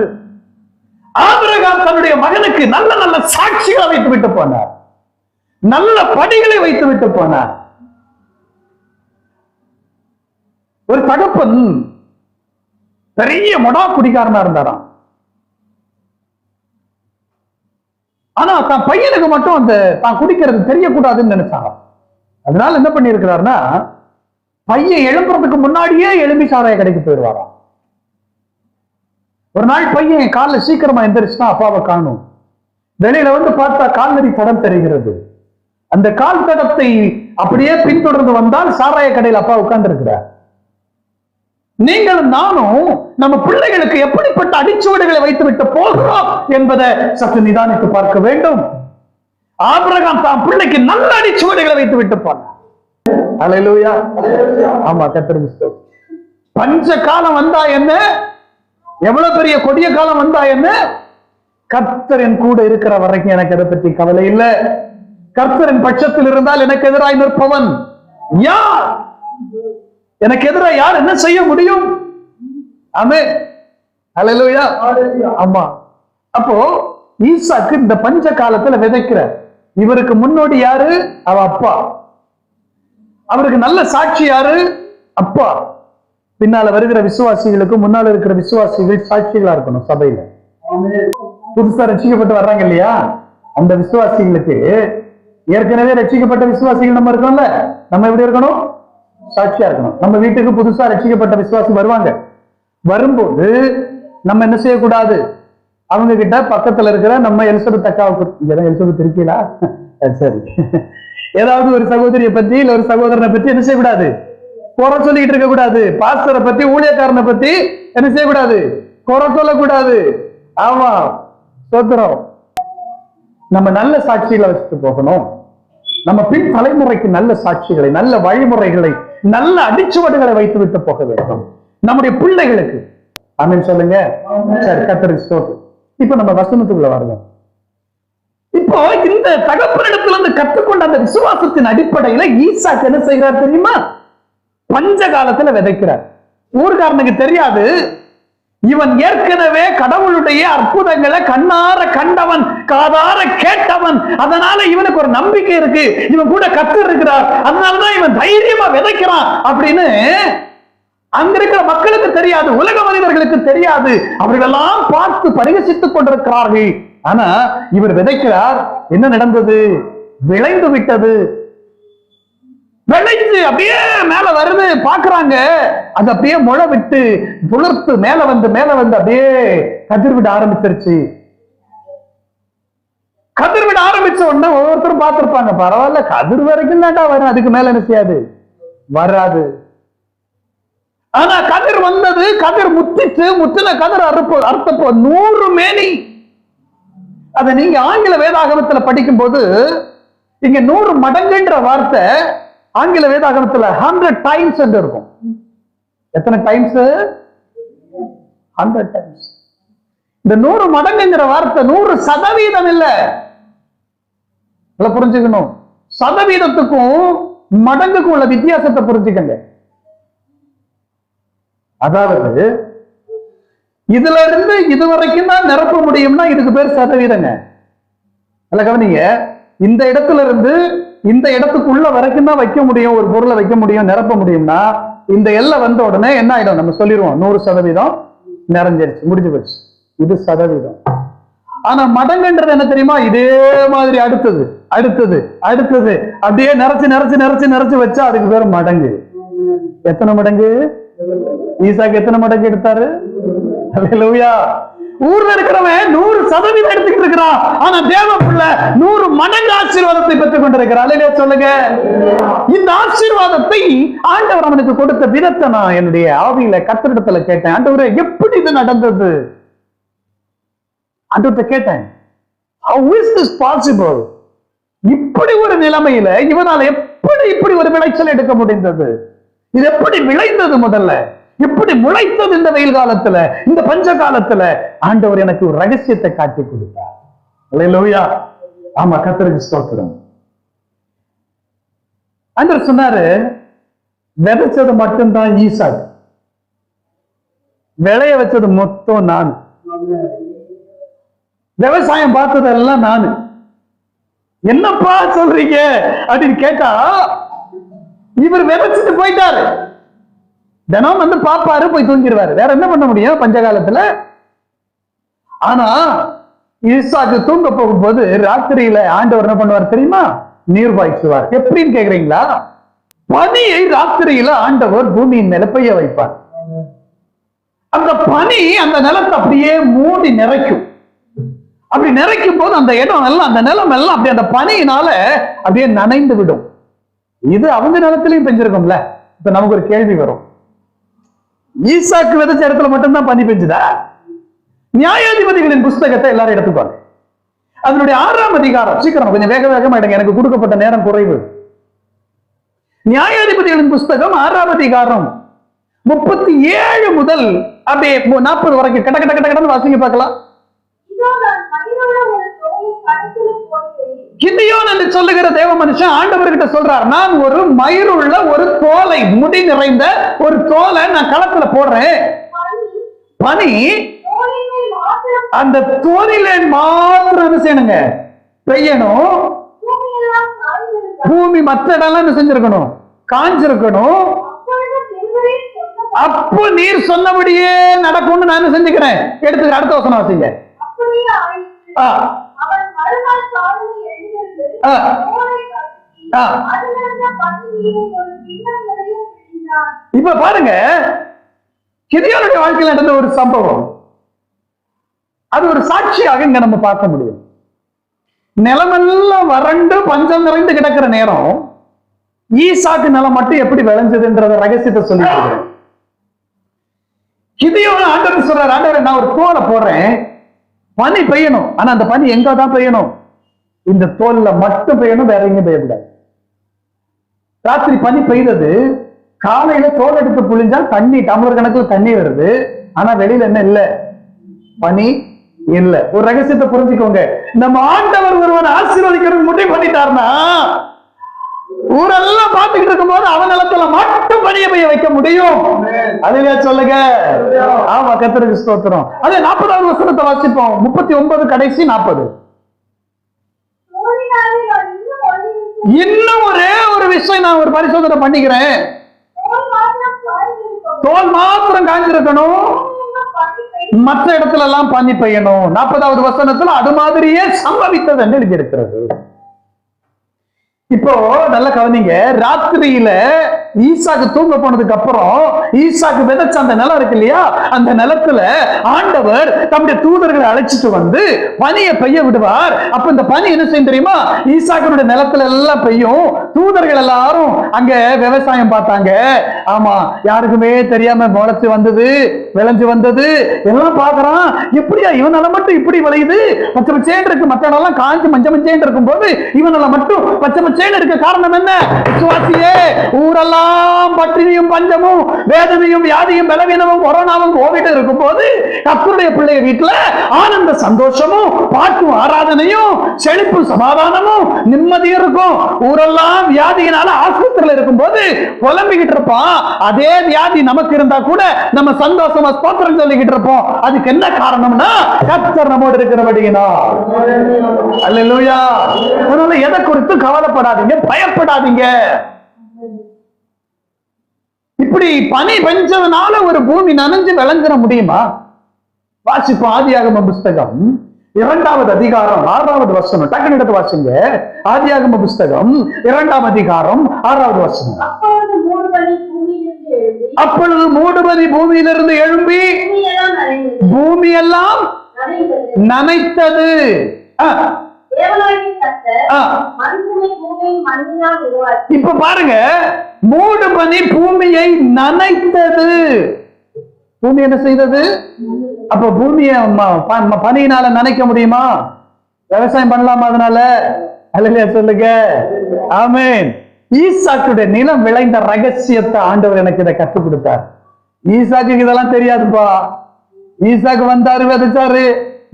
ஆபிரகாம் தன்னுடைய மகனுக்கு நல்ல நல்ல சாட்சிகளை வைத்து விட்டு போனார், நல்ல படிகளை வைத்து விட்டு போனார். ஒரு தகப்பன் பெரிய மொடா குடிகாரனா இருந்தாராம். ஆனா தான் பையனுக்கு மட்டும் அந்த தான் குடிக்கிறது தெரியக்கூடாதுன்னு நினைச்சாங்க. அதனால என்ன பண்ணி இருக்கிறாருன்னா, பையன் எழும்புறதுக்கு முன்னாடியே எழும்பி சாராய கடைக்கு போயிடுவாராம். ஒரு நாள் பையன் காலைல சீக்கிரமா எந்திரிச்சுன்னா அப்பாவை காணும். வெளியில வந்து பார்த்தா கால்நடை தடம் தெரிகிறது. அந்த கால் தடத்தை அப்படியே பின்தொடர்ந்து வந்தால் சாராய கடையில் அப்பா உட்கார்ந்து இருக்கிறார். நீங்களும் நானும் நம்ம பிள்ளைகளுக்கு எப்படிப்பட்ட அடிச்சுவடுகளை வைத்துவிட்டு போகிறோம் என்பதை சற்று நிதானித்து பார்க்க வேண்டும். ஆபிரகாம் தான் பிள்ளைக்கு நல்ல அடிச்சுவடுகளை வைத்து விட்டு போனார். அல்லேலூயா. ஆமா, கர்த்தருக்கு பஞ்ச காலம் வந்தா என்ன, எவ்வளவு பெரிய கொடிய காலம் வந்தா என்ன, கர்த்தரின் கூட இருக்கிற வரைக்கும் எனக்கு அதை பற்றி கவலை இல்லை. கர்த்தரின் பட்சத்தில் இருந்தால் எனக்கு எதிராய் நிற்பவன் யார்? எனக்கு எதிராக யார் என்ன செய்ய முடியும்? ஆமென். அல்லேலூயா. ஆமா. அப்போ ஈசாக்கு இந்த பஞ்ச காலத்துல விதைக்கிறார். இவருக்கு முன்னோடி யாரு? அவ அப்பா. அவருக்கு நல்ல சாட்சி யாரு? அப்பா. பின்னால வருகிற விசுவாசிகளுக்கு முன்னால இருக்கிற விசுவாசிகள் சாட்சிகளா இருக்கணும் சபையில. புதுசா ரட்சிக்கப்பட்டு வர்றாங்க இல்லையா, அந்த விசுவாசிகளுக்கு ஏற்கனவே ரட்சிக்கப்பட்ட விசுவாசிகள் நம்ம இருக்கோம்ல, நம்ம எப்படி இருக்கணும்? சாட்சியா இருக்கணும். நம்ம வீட்டுக்கு புதுசா ரட்சிக்கப்பட்ட விசுவாசி வருவாங்க. வரும்போது நம்ம என்ன செய்யக்கூடாது? அவங்க கிட்ட பக்கத்துல இருக்கிற நம்ம எலிசபெத் அக்காவுக்கு, இங்கதான் எலிசபெத் இருக்கீங்களா? சரி, ஏதாவது ஒரு சகோதரியை பத்தி இல்ல ஒரு சகோதரனை பத்தி என்ன செய்யக்கூடாது? குறை சொல்லிட்டு இருக்க கூடாது. பாஸ்டரை பத்தி ஊழியக்காரனை பத்தி என்ன செய்யக்கூடாது? குறை சொல்லக்கூடாது. ஆமா, சோத்திரம். நம்ம நல்ல சாட்சிகளை வச்சுட்டு போகணும். நம்ம பின் தலைமுறைக்கு நல்ல சாட்சிகளை, நல்ல வழிமுறைகளை, நல்ல அடிச்சுவடுகளை வைத்து விட்டு போக வேண்டும் நம்முடைய பிள்ளைகளுக்கு. ஆமென் சொல்லுங்க. சரி, கர்த்தருக்கு ஸ்தோத்திரம். இப்ப நம்ம வசனத்துக்குள்ள வரலாம். இப்போ இந்த தகப்பனிடத்துல இருந்து கற்றுக்கொண்ட அந்த விசுவாசத்தின் அடிப்படையில ஈசாக்கு என்ன செய்கிறார் தெரியுமா? பஞ்ச காலத்துல விதைக்கிறார். ஊர்காரனுக்கு தெரியாது, இவன் ஏற்கனவே கடவுளுடைய அற்புதங்களை கண்ணார கண்டவன், காதார கேட்டவன். அதனால இவனுக்கு ஒரு நம்பிக்கை இருக்கு, இவன் கூட கர்த்தர் இருக்கிறார், அதனாலதான் இவன் தைரியமா விதைக்கிறான் அப்படின்னு அங்க இருக்கிற மக்களுக்கு தெரியாது, உலக மனிதர்களுக்கு தெரியாது. அவர்களெல்லாம் பார்த்து பரிகசித்துக் கொண்டிருக்கிறார்கள். ஆனா இவர் விதைக்கிறார். என்ன நடந்தது? விளைந்து விட்டது. விளைஞ்சு அப்படியே மேல வருது. பாக்குறாங்க, அது அப்படியே முளை விட்டு துளிர்த்து மேல வந்து அப்படியே கதிர் விட ஆரம்பிச்சிருச்சு. கதிர் விட ஆரம்பிச்ச உடனே ஒவ்வொருத்தரும் பார்த்திருப்பாங்க, பரவாயில்ல கதிர் வரைக்கும் தாண்டா வரும், அதுக்கு மேல என்ன செய்யாது, வராது. ஆனா கதிர் வந்தது, கதிர் முத்திச்சு. முத்தின கதிர் அறுத்தப்போ 100 மேனி. அத நீங்க ஆங்கில வேதாகமத்துல படிக்கும் போது இங்க 100 மடங்குன்ற வார்த்தை ஆங்கில வேதாகமத்துல 100 டைம்ஸ் என்று இருக்கும். எத்தனை டைம்ஸ்? 100 டைம்ஸ். இந்த 100 மடங்குங்கிற வார்த்தை 100% இல்ல. புரிஞ்சுக்கணும். சதவீதத்துக்கும் மடங்குக்கும் உள்ள வித்தியாசத்தை புரிஞ்சுக்கங்க. அதாவது இதுல இருந்து இதுவரைக்கும் தான் நிரப்ப முடியும்னா இதுக்கு பேர் சதவீதங்க. அல்ல கவனிங்க, இந்த இடத்துல இருந்து இந்த இடத்துக்குள்ள வரைக்கும் தான் வைக்க முடியும், ஒரு பொருளை வைக்க முடியும், நிரப்ப முடியும்னா இந்த எல்லை வந்த உடனே என்ன ஆயிடும்? நம்ம சொல்லிடுவோம் 100% நிறைஞ்சிருச்சு, முடிஞ்சு போச்சு. இது சதவீதம். ஆனா மடங்குன்றது என்ன தெரியுமா? இதே மாதிரி அடுத்தது அடுத்தது அடுத்தது அப்படியே நிறைச்சு நிறைச்சு நிறைச்சு நிறைச்சு வச்சா அதுக்கு பேர் மடங்கு. எத்தனை மடங்கு? ஈசாக்கு எத்தனை மடங்கு எடுத்தாரு? அல்லேலூயா. ஊர்ல இருக்கிறவன் 100% எடுத்துக்கிட்டு இருக்கிறான். ஆனா தேவ பிள்ளை 100 மடங்கு ஆசீர்வாதத்தை பெற்றுக் கொண்டிருக்கிறார். அல்லேலூயா சொல்லுங்க. இந்த ஆசீர்வாதத்தை ஆண்டவர் அவனுக்கு கொடுத்த விதத்தை நான் என்னுடைய ஆவியில கர்த்தரிடத்துல கேட்டேன். ஆண்டவரே, எப்படி இது நடந்தது? ஆண்டவர்கிட்ட கேட்டேன், how is this possible? இப்படி ஒரு நிலைமையில இவனால எப்படி இப்படி ஒரு விளைச்சல் எடுக்க முடிந்தது? இது எப்படி விளைந்தது? முதல்ல எப்படி முளைத்தது? இந்த வெயில் காலத்துல, இந்த பஞ்ச காலத்துல ஆண்டவர் எனக்கு ஒரு ரகசியத்தை காட்டி கொடுத்தார். அல்லேலூயா. ஆமா, கர்த்தருக்கு ஸ்தோத்திரம். ஆண்டவர் சொன்னாரு, விதைச்சது மட்டும்தான் ஈசாக்கு, விளைய வச்சது மொத்தம் நான். விவசாயம் பார்த்ததெல்லாம் நானு. என்னப்பா சொல்றீங்க அப்படின்னு கேட்டா, இவர் விதைச்சிட்டு போயிட்டாரு. தினம் வந்து பாப்பாரு, போய் தூங்கிடுவாரு. வேற என்ன பண்ண முடியும் பஞ்ச காலத்துல? ஆனா ஈசாக்கு தூங்க போகும்போது ராத்திரியில ஆண்டவர் என்ன பண்ணுவார் தெரியுமா? நீர் பாய்ச்சுவார். எப்படின்னு கேக்குறீங்களா? பனியை ராத்திரியில ஆண்டவர் பூமியின் மேல பெய்ய வைப்பார். அந்த பனி அந்த நிலத்தை அப்படியே மூடி நிறைக்கும். அப்படி நிறைக்கும் போது அந்த இடம் எல்லாம், அந்த நிலம் எல்லாம் அப்படி அந்த பனியினால அப்படியே நனைந்து விடும். இது அவங்க நிலத்திலையும் பெஞ்சிருக்கும்ல. இப்ப நமக்கு ஒரு கேள்வி வரும், ஈசாக்கு விதைச்ச இடத்துல மட்டும்தான் பனி பெஞ்சுதா? நியாயாதிபதிகளின் புஸ்தகத்தை எல்லாரும் எடுத்துப்பாங்க. அதனுடைய 6ஆம் அதிகாரம், சீக்கிரம் கொஞ்சம் வேக வேகமா எடுங்க, எனக்கு கொடுக்கப்பட்ட நேரம் குறைவு. நியாயாதிபதிகளின் புஸ்தகம் 6ஆம் அதிகாரம் 37 முதல் அப்படியே 40 வரைக்கும் கட்ட கட்ட கட்ட கட்டன்னு வாசிங்க பார்க்கலாம். கிதியோன் என்று சொல்லுகிற தேவ மனுஷன் ஆண்டவர்கிட்ட சொல்றார், நான் ஒரு மயிருள்ள ஒரு தோலை, முடி நிறைந்த ஒரு தோலை நான் களத்துல போடுறேன். பனி அந்த தோலிலே மாத்திரம் என்ன செய்யணுங்க? பெய்யணும். பூமி மற்ற இடம்லாம் என்ன செஞ்சிருக்கணும்? காஞ்சிருக்கணும். அப்போ நீர் சொன்னபடியே நடக்கும்னு நான் செஞ்சுக்கிறேன். எடுத்துக்க அடுத்த வசனம் வாசிங்க. இப்ப பாருங்க, கிதியோனுடைய வாழ்க்கையில் நடந்த ஒரு சம்பவம், அது ஒரு சாட்சியாக இங்க நம்ம பார்க்க முடியும். நிலமெல்லாம் வறண்டு பஞ்சம் நிறைந்து கிடக்கிற நேரம் ஈசாக்கு நிலம் மட்டும் எப்படி விளைஞ்சதுன்றத ரகசியத்தை சொல்லிட்டு கிதியோன் ஆண்டவர் சொல்றாரு, ஆண்டவர் நான் ஒரு தோலை போடுறேன், பனி பெய்யணும். ஆனா அந்த பனி எங்கதான் பெய்யணும்? இந்த தோல்ல மட்டும் பெய்யணும், வேற எங்கேயும் பெய்யக்கூடாது. ராத்திரி பனி பெய்தது, காலையில தோல் எடுத்து புழிஞ்சா தண்ணி டம்ளர் கணக்குல தண்ணி வருது. ஆனா வெளியில என்ன இல்ல? பனி இல்ல. ஒரு ரகசியத்தை புரிஞ்சுக்கோங்க, நம்ம ஆண்டவர் ஒருவன் ஆசீர்வதிக்கிறது முடிவு பண்ணிட்டாருன்னா ஊரெல்லாம் பார்த்துக்கிட்டு இருக்கும் போது அவன் நிலத்துல மட்டும் பணியை பெய்ய வைக்க முடியும். அதுவே சொல்லுங்க. ஆமா, கர்த்தருக்கு ஸ்தோத்திரம். அதே 40வது வசனத்தை வாசிப்போம். 39 கடைசி 40. இன்னும் ஒரே ஒரு விஷயம் நான் ஒரு பரிசோதனை பண்ணிக்கிறேன். தோல் மாத்திரம் காஞ்சிருக்கணும், மற்ற இடத்துல எல்லாம் பனி பெய்யணும். 40வது வசனத்துல அது மாதிரியே சம்பவித்தது என்று எழுதியிருக்கிறது. இப்போ நல்ல கவனிங்க, ராத்திரியில ஈசாக்கு தூங்க போனதுக்கு அப்புறம் ஈசாக்கு விதைச்ச அந்த நிலம் இருக்கு இல்லையா, அந்த நிலத்துல ஆண்டவர் தம்முடைய தூதர்களை அழைச்சிட்டு வந்து பனியை பெய்ய விடுவார். அப்ப இந்த பனி என்ன செய்யும் தெரியுமா? ஈசாக்குடைய நிலத்துல எல்லாம் பெய்யும். தூதர்கள் எல்லாரும் அங்க விவசாயம் பார்த்தாங்க. ஆமா, யாருக்குமே தெரியாம முளைச்சு வந்தது, விளைஞ்சு வந்தது எல்லாம் பாக்குறான். எப்படியா இவனால மட்டும் இப்படி விளையுது? பச்சை பச்சேன்னு இருக்கு, மற்ற எல்லாம் காஞ்சி மஞ்ச மஞ்சேன்னு இருக்கும் போது இவனால மட்டும் பச்சை பச்சேன்னு இருக்க காரணம் என்ன? விசுவாசியே, ஊரெல்லாம் பட்டினியும் பஞ்சமும் வேதனையும் வியாதியும் பலவீனமும் கொரோனாவும் கோவிட் இருக்கும் போது கர்த்தருடைய பிள்ளைய வீட்டுல ஆனந்த சந்தோஷமும் பாட்டும் ஆராதனையும் செழிப்பும் சமாதானமும் நிம்மதியும் இருக்கும். ஊரெல்லாம் வியாதியினால ஆஸ்பத்திரியில இருக்கும் போது புலம்பிக்கிட்டு இருப்பான். அதே வியாதி நமக்கு இருந்தா கூட நம்ம சந்தோஷமா ஸ்தோத்திரம் சொல்லிக்கிட்டு இருப்போம். அதுக்கு என்ன காரணம்னா கர்த்தர் நம்மோடு இருக்கிறபடியினால். அல்லேலூயா. அதனால எதை குறித்து கவலைப்படாதீங்க, பயப்படாதீங்க. இப்படி பனி பெஞ்சதுனால ஒரு பூமி நனைஞ்சு விளைஞ்சிட முடியுமா? வாசிப்போம். ஆதியாகம புஸ்தகம் 2வது அதிகாரம் 6வது வசனம். டக்குனு எடுத்து வாசிங்க. ஆதியாகம புஸ்தகம் 2ஆம் அதிகாரம் 6வது வசனம். அப்பொழுது மூடுபனி பூமியிலிருந்து எழும்பி பூமி எல்லாம் நனைத்தது. இப்ப பாருங்க, மூடு பனி பூமியை நனைத்தது. பூமி என்ன செய்தது? அப்ப பூமியை பனியினால நனைக்க முடியுமா? விவசாயம் பண்ணலாமா அதனால? அல்லேலூயா சொல்லுங்க. ஆமென். ஈசாக்குடைய நிலம் விளைந்த ரகசியத்தை ஆண்டவர் எனக்கு இதை கற்றுக் கொடுத்தார். ஈசாக்கு இதெல்லாம் தெரியாதுப்பா. ஈசாக்கு வந்தாரு, விதைச்சாரு,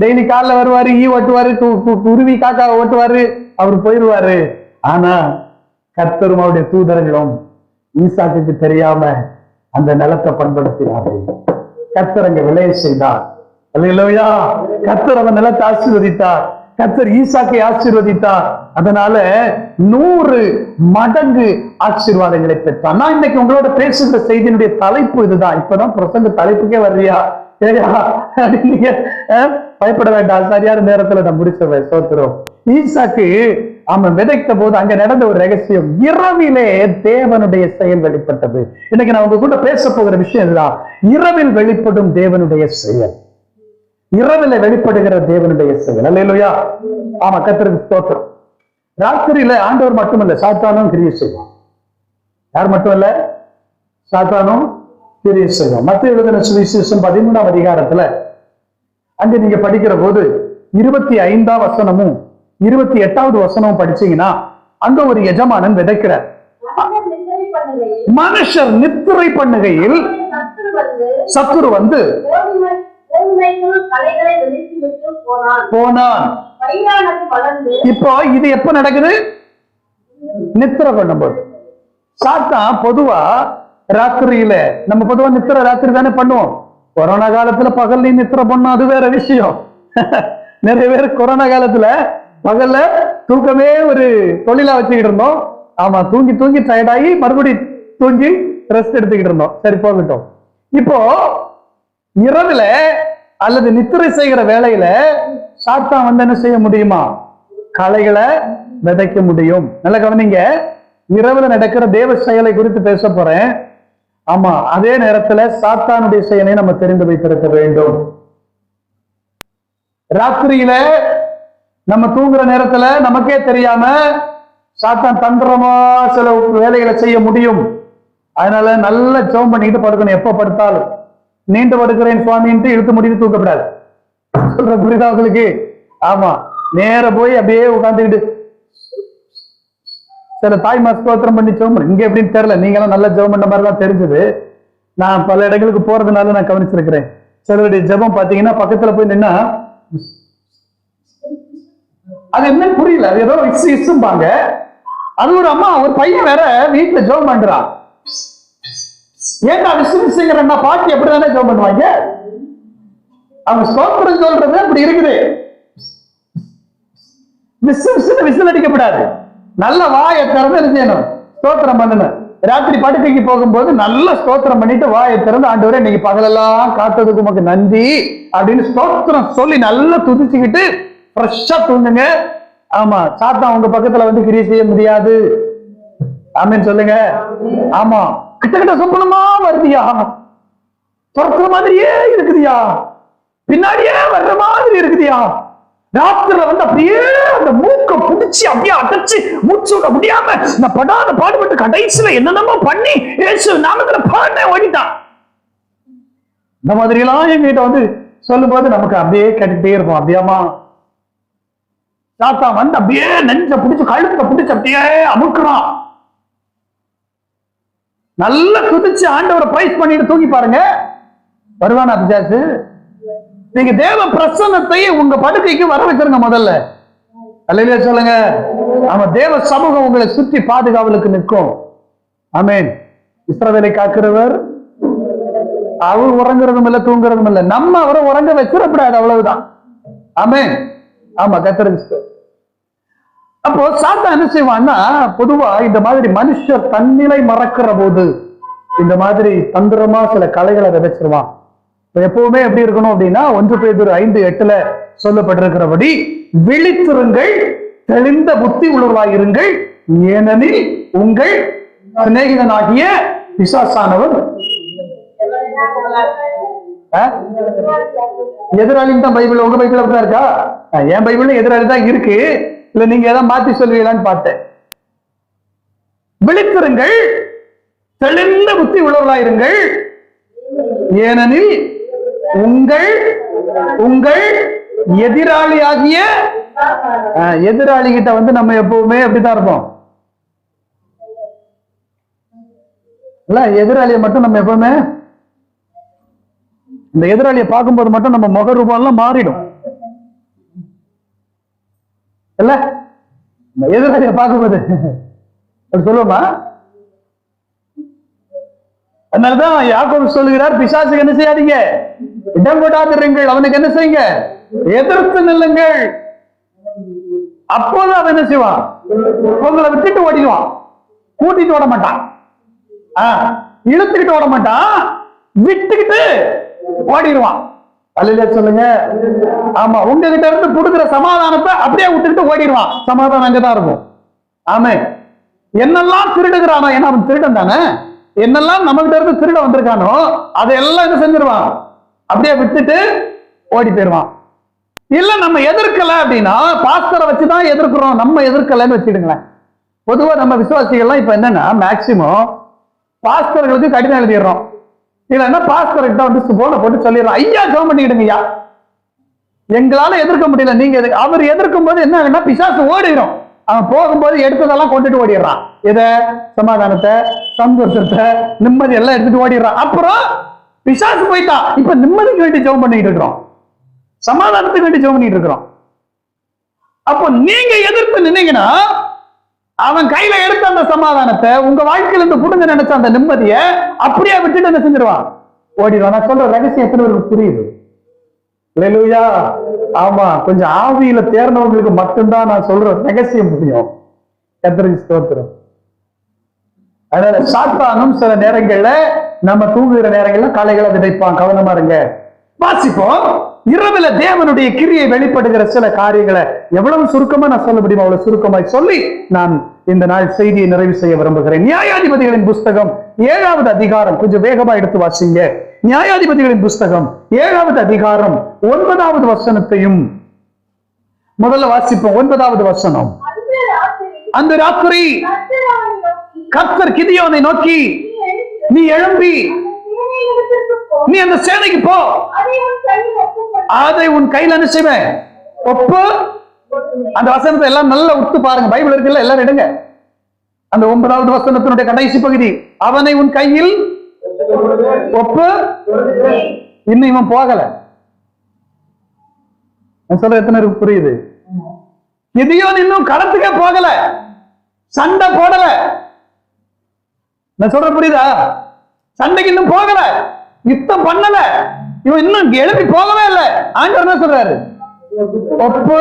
டெய்லி காலைல வருவாரு, ஈ ஓட்டுவாரு, குருவி காக்கா ஓட்டுவாரு, அவரு போயிருவாரு. ஆனா கர்த்தரும் அவருடைய தூதர்களும் ஈசாக்குக்கு தெரியாம அந்த நிலத்தை பண்படுத்தினார்கள். கர்த்தர் அங்க விளைய செய்தார். அல்லேலூயா. கர்த்தர் அவன் நிலத்தை ஆசீர்வதித்தார். கர்த்தர் ஈசாக்கை ஆசீர்வதித்தார். அதனால 100 மடங்கு ஆசீர்வாதங்களை பெற்றார். நான் இன்னைக்கு உங்களோட பேசுகிற செய்தியினுடைய தலைப்பு இதுதான். இப்பதான் பிரசங்க தலைப்புக்கே வர்றியா? நீங்க பயப்பட வேண்டாம், சரியான நேரத்துல நான் முடிச்சவன். சோத்திரம். ஈசாக்கு அவன் விதைத்த போது அங்க நடந்த ஒரு ரகசியம், இரவிலே தேவனுடைய செயல் வெளிப்பட்டது. இன்னைக்கு நான் உங்க கூட பேச போகிற விஷயம் இதுதான். இரவில் வெளிப்படும் தேவனுடைய செயல், இரவில வெளிப்படுகிற தேவனுடைய செயல். அல்லேலூயா. ஆமா, கர்த்தருக்கு ஸ்தோத்திரம். ராத்திரியில ஆண்டவர் மட்டுமல்ல, சாத்தானும் கிரியை செய்வான். யார் மட்டும் இல்ல? சாத்தானும் கிரியை செய்வான். மத்தேயு எழுதின சுவிசேஷம் 13ஆம் அதிகாரத்துல அங்க நீங்க படிக்கிற போது 25ஆம் வசனமும் 28வது வசனமும் படிச்சீங்கன்னா அங்க ஒரு எஜமானன் விதைக்கிறார். மனுஷர் நித்திரை பண்ணுகையில் சத்துரு வந்து போனான். இப்போ இது எப்ப நடக்குது? நித்திரை பண்ணும்போது. சாத்தான் பொதுவா ராத்திரியில, நம்ம பொதுவா நித்திரை ராத்திரி தானே பண்ணுவோம். கொரோனா காலத்துல பகல் நீ நித்திர பண்ணோம், அது வேற விஷயம். நிறைய பேர் கொரோனா காலத்துல பகல்ல தூக்கமே ஒரு தொழிலா வச்சுக்கிட்டு இருந்தோம். ஆமா, தூங்கி தூங்கி டயர்டாகி மறுபடியும் தூங்கி ரெஸ்ட் எடுத்துக்கிட்டு இருந்தோம். சரி, போகட்டும். இப்போ இரவுல அல்லது நித்திரை செய்கிற வேலையில சாத்தான் வந்து என்ன செய்ய முடியுமா? களைகளை விதைக்க முடியும். நல்ல கவனிங்க, இரவுல நடக்கிற தேவ செயலை குறித்து பேச போறேன். ஆமா, அதே நேரத்துல சாத்தானுடைய செயலை நம்ம தெரிந்து வைத்திருக்க வேண்டும். ராத்திரியில நம்ம தூங்குற நேரத்துல நமக்கே தெரியாம சாத்தான் தந்திரமா சில வேலைகளை செய்ய முடியும். அதனால நல்ல ஜெபம் பண்ணிட்டு படுக்கணும். எப்ப படுத்தாலும் நீண்டு படுக்கிறேன் சுவாமின்ட்டு இழுத்து முடிவு தூக்கப்படாது. சொல்ற புரியுதா உங்களுக்கு? ஆமா, நேர போய் அப்படியே உட்காந்துக்கிட்டு சில தாய்மார் ஸ்தோத்திரம் பண்ணி ஜெபம். இங்க எப்படின்னு தெரியல, நீங்க எல்லாம் நல்ல ஜெபம் பண்ண மாதிரி தான் தெரிஞ்சது. நான் பல இடங்களுக்கு போறதுனால நான் கவனிச்சிருக்கிறேன். சிலருடைய ஜெபம் பாத்தீங்கன்னா பக்கத்துல போய் நின்னா அது என்னன்னு புரியல, அது ஏதோ இசும்பாங்க. அது ஒரு அம்மா, ஒரு பையன் வேற வீட்டுல ஜெபம் பண்றான். ஏன்னா விசுவிசுங்கிறன்னா பாட்டி எப்படிதானே ஜெபம் பண்ணுவாங்க. அவங்க ஸ்தோத்திரம் சொல்றது அப்படி இருக்குது. விசுவிசுன்னு விசில் அடிக்கப்படாது. நல்ல வாயை திறந்து என்ன செய்யணும்? ஸ்தோத்திரம் பண்ணணும். ராத்திரி படுக்கைக்கு போகும்போது நல்ல ஸ்தோத்திரம் பண்ணிட்டு வாயை திறந்து, ஆண்டவரே இன்னைக்கு பகலெல்லாம் காத்ததுக்கு உமக்கு நன்றி அப்படின்னு ஸ்தோத்திரம் சொல்லி நல்லா துதிச்சுக்கிட்டு ஃப்ரெஷ்ஷா தூங்குங்க. ஆமா, சாத்தான் உங்க பக்கத்துல வந்து கிரியை செய்ய முடியாது. ஆமேன்னு சொல்லுங்க. ஆமா, கிட்ட கிட்ட சொப்பனமா வருதியா, துரத்துற மாதிரியே இருக்குதியா, பின்னாடியே வர்ற மாதிரி இருக்குதியா, ராத்திரில வந்து அப்படியே அந்த மூக்க புடிச்சு அப்படியே அடைச்சு மூச்சு விட முடியாம நான் படாத பாடுபட்டு கடைசியில என்னென்னமோ பண்ணி இயேசு நாமத்துல பாட ஓடிட்டான். இந்த மாதிரி எல்லாம் எங்கிட்ட வந்து சொல்லும் போது நமக்கு அப்படியே கேட்டுட்டே இருக்கும். அப்படியாமா சாத்தான் வந்து அப்படியே நெஞ்ச பிடிச்சு கழுத்தை பிடிச்சு அப்படியே அமுக்குறான். நல்லா குதிச்சு ஆண்டவரை பிரைஸ் பண்ணிட்டு தூங்கி பாருங்க, வருவானா பிசாசு? நீங்க தேவ பிரசன்னத்தை உங்க படுக்கைக்கு வர வச்சிருங்க முதல்ல. அல்லேலூயா சொல்லுங்க. ஆமா, தேவ சமூகம் உங்களை சுற்றி பாதுகாவலுக்கு நிற்கும். ஆமென். இஸ்ரவேலை காக்கிறவர் அவர் உறங்குறதும் இல்ல தூங்குறதும் இல்ல. நம்ம அவரை உறங்க வச்சிடக்கூடாது, அவ்வளவுதான். ஆமென். ஆமா, கர்த்தருக்கு. அப்போ சாத்தான் என்ன செய்வான்னா, பொதுவா இந்த மாதிரி மனுஷர் தன்னிலை மறக்கிற போது இந்த மாதிரி தந்திரமா சில கலைகளை விதைச்சிருவான். எப்பவுமே எப்படி இருக்கணும் அப்படின்னா, 1 பேதுரு 5:8 சொல்லப்பட்டிருக்கிறபடி விழித்திருங்கள், தெளிந்த புத்தி உள்ளவர்களாயிருங்கள், ஏனெனில் உங்கள் சிநேகிதனாகிய பிசாசானவன் எதிராளின்னு தான் பைபிள். உங்க பைபிள் அப்படிதான் இருக்கா? என் பைபிள் எதிராளி தான் இருக்கு. இல்ல நீங்க ஏதாவது மாத்தி சொல்வீங்களான்னு பார்த்தேன். விழித்திருங்கள், தெளிந்த புத்தி உள்ளவர்களாயிருங்கள், ஏனெனில் உங்கள் உங்கள் எதிராளியாகிய எதிராளி கிட்ட வந்து நம்ம எப்பவுமே அப்படித்தான் இருப்போம். இல்ல, எதிராளியை மட்டும் நம்ம எப்பவுமே இந்த எதிராளியை பார்க்கும்போது மட்டும் நம்ம முக ரூபம் எல்லாம் மாறிடும். இல்ல, எதிராளியை பார்க்கும்போது அப்படி சொல்லுவோமா? அதனாலதான் யாக்கோபு சொல்லுகிறார், பிசாசுக்கு என்ன செய்யாதீங்க, இடம் கொடாதிருங்கள், அவனுக்கு என்ன செய்யுங்க, எதிர்த்து நில்லுங்கள். அப்போது அவன் என்ன செய்வான்? உங்களை விட்டுட்டு ஓடிடுவான். கூட்டிட்டு ஓட மாட்டான், இழுத்துக்கிட்டு ஓட மாட்டான், விட்டுக்கிட்டு ஓடிடுவான். அல்லேலூயா சொல்லுங்க. ஆமா, உங்ககிட்ட இருந்து கொடுக்கிற சமாதானத்தை அப்படியே விட்டுக்கிட்டு ஓடிடுவான். சமாதானம் அங்கதான் இருக்கும். ஆமே, என்னெல்லாம் திருடுகிறானோ, ஏன்னா அவன் திருடன் தானே, என்னெல்லாம் நம்ம கிட்ட இருந்து திருட வந்திருக்கானோ அதையெல்லாம் என்ன செஞ்சிருவான்? அப்படியே விட்டுட்டு ஓடி போயிடுவான். இல்ல நம்ம எதிர்க்கல அப்படின்னா, பாஸ்டரை வச்சுதான் எதிர்க்கிறோம், நம்ம எதிர்க்கலன்னு வச்சுடுங்களேன். பொதுவா நம்ம விசுவாசிகள்லாம் இப்ப என்னன்னா, மேக்சிமம் பாஸ்டர்களுக்கு கடிதம் எழுதிடுறோம். இல்லைன்னா பாஸ்டர்கிட்ட வந்து போன போட்டு சொல்லிடுறோம், ஐயா ஜெபம் பண்ணிடுங்க ஐயா, எங்களால எதிர்க்க முடியல, நீங்க அவர் எதிர்க்கும் போது என்ன ஆகுன்னா, பிசாசு ஓடிடும். அவன் போகும்போது எடுத்ததெல்லாம் கொண்டுட்டு ஓடிடுறான். இதை சமாதானத்தை, சந்தோஷத்தை, நிம்மதி எல்லாம் எடுத்துட்டு ஓடிடுறான். அப்புறம் பிசாசு போயிட்டான். இப்ப நிம்மதிக்கு வேண்டி ஜெபம் பண்ணிட்டு இருக்கிறோம், சமாதானத்துக்கு வேண்டி ஜெபம் பண்ணிட்டு இருக்கிறோம். அப்போ நீங்க எதிர்த்து நின்னீங்கன்னா, அவன் கையில எடுத்த அந்த சமாதானத்தை, உங்க வாழ்க்கையில இருந்து புடுங்க நினைச்ச அந்த நிம்மதியை அப்படியே விட்டுட்டு என்ன செஞ்சிருவான்? ஓடிடுவான். நான் சொல்ற ரகசியம் எத்தனை பேருக்கு புரியுது? அல்லேலூயா. ஆமா, கொஞ்சம் ஆவியில தேர்ந்தவங்களுக்கு மட்டும்தான் நான் சொல்ற ரகசியம் புரியும். கர்த்தருக்கு ஸ்தோத்திரம். அதனால சாத்தானும் சில நேரங்கள்ல நம்ம தூங்குகிற நேரங்கள்ல காளைகளை விதைப்பான். கவனமா இருங்க. வாசிப்போம். இரவுல தேவனுடைய கிரியை வெளிப்படுகிற சில காரியங்களை எவ்வளவு சுருக்கமா நான் சொல்ல முடியுமோ அவ்வளவு சுருக்கமாய் சொல்லி நான் இந்த நாள் செய்தியை நிறைவு செய்ய விரும்புகிறேன். நியாயாதிபதிகளின் புஸ்தகம் 7வது அதிகாரம், கொஞ்சம் வேகமா எடுத்து வாசிங்க. நியாயாதிபதிகளின் புஸ்தகம் 7வது அதிகாரம் 9வது வசனத்தையும் முதல்ல வாசிப்போம். 9வது வசனம். அந்த ராத்திரி கர்த்தர் கிதியோனை நோக்கி, நீ எழும்பி நீ அந்த சேனைக்கு போ, அதை உன் கையில் என்ன செய்வேன் ஒப்பு. அந்த வசனத்தை எல்லாம் நல்லா உத்து பாருங்க. பைபிள் இருக்குல்ல, எல்லாரும் எடுங்க. அந்த 9வது வசனத்தினுடைய கடைசி பகுதி, அவனை உன் கையில் ஒப்பு. இன்னும் இவன் போகல. சொல்ற எத்தனை புரியுது? கிதியோன் இன்னும் களத்துக்கே போகல, சண்டை போடல. நான் சொல்ற புரியுதா? சண்டைக்கு இன்னும் போகல, யுத்தம் பண்ணல, இவன் இன்னும் எழுப்பி போகவே இல்லை. ஆண்டவர் என்ன சொல்றாரு? ஒப்பு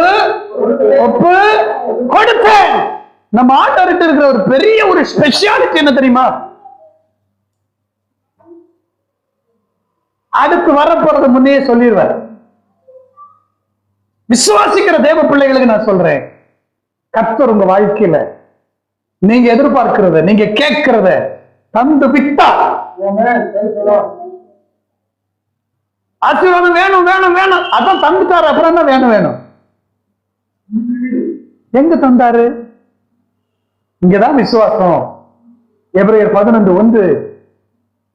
ஒப்பு கொடுத்தேன். நம்ம ஆண்டவர்கிட்ட இருக்கிற ஒரு பெரிய ஒரு ஸ்பெஷாலிட்டி என்ன தெரியுமா? அடுத்து வரப்போறது முன்னே சொல்லிடுவார். விசுவாசிக்கிற தேவ பிள்ளைகளுக்கு நான் சொல்றேன், கர்த்தர் உங்க வாழ்க்கையில நீங்க எதிர்பார்க்கிறத, நீங்க கேட்கிறத தந்து விட்டா, ஆசீர்வாதம் வேணும் வேணும் வேணும், அதான் தந்துட்டாரு. அப்புறம் தான் வேணும் வேணும். எங்க தந்தாரு? இங்கதான் விசுவாசம். எபிரேயர் 11:1,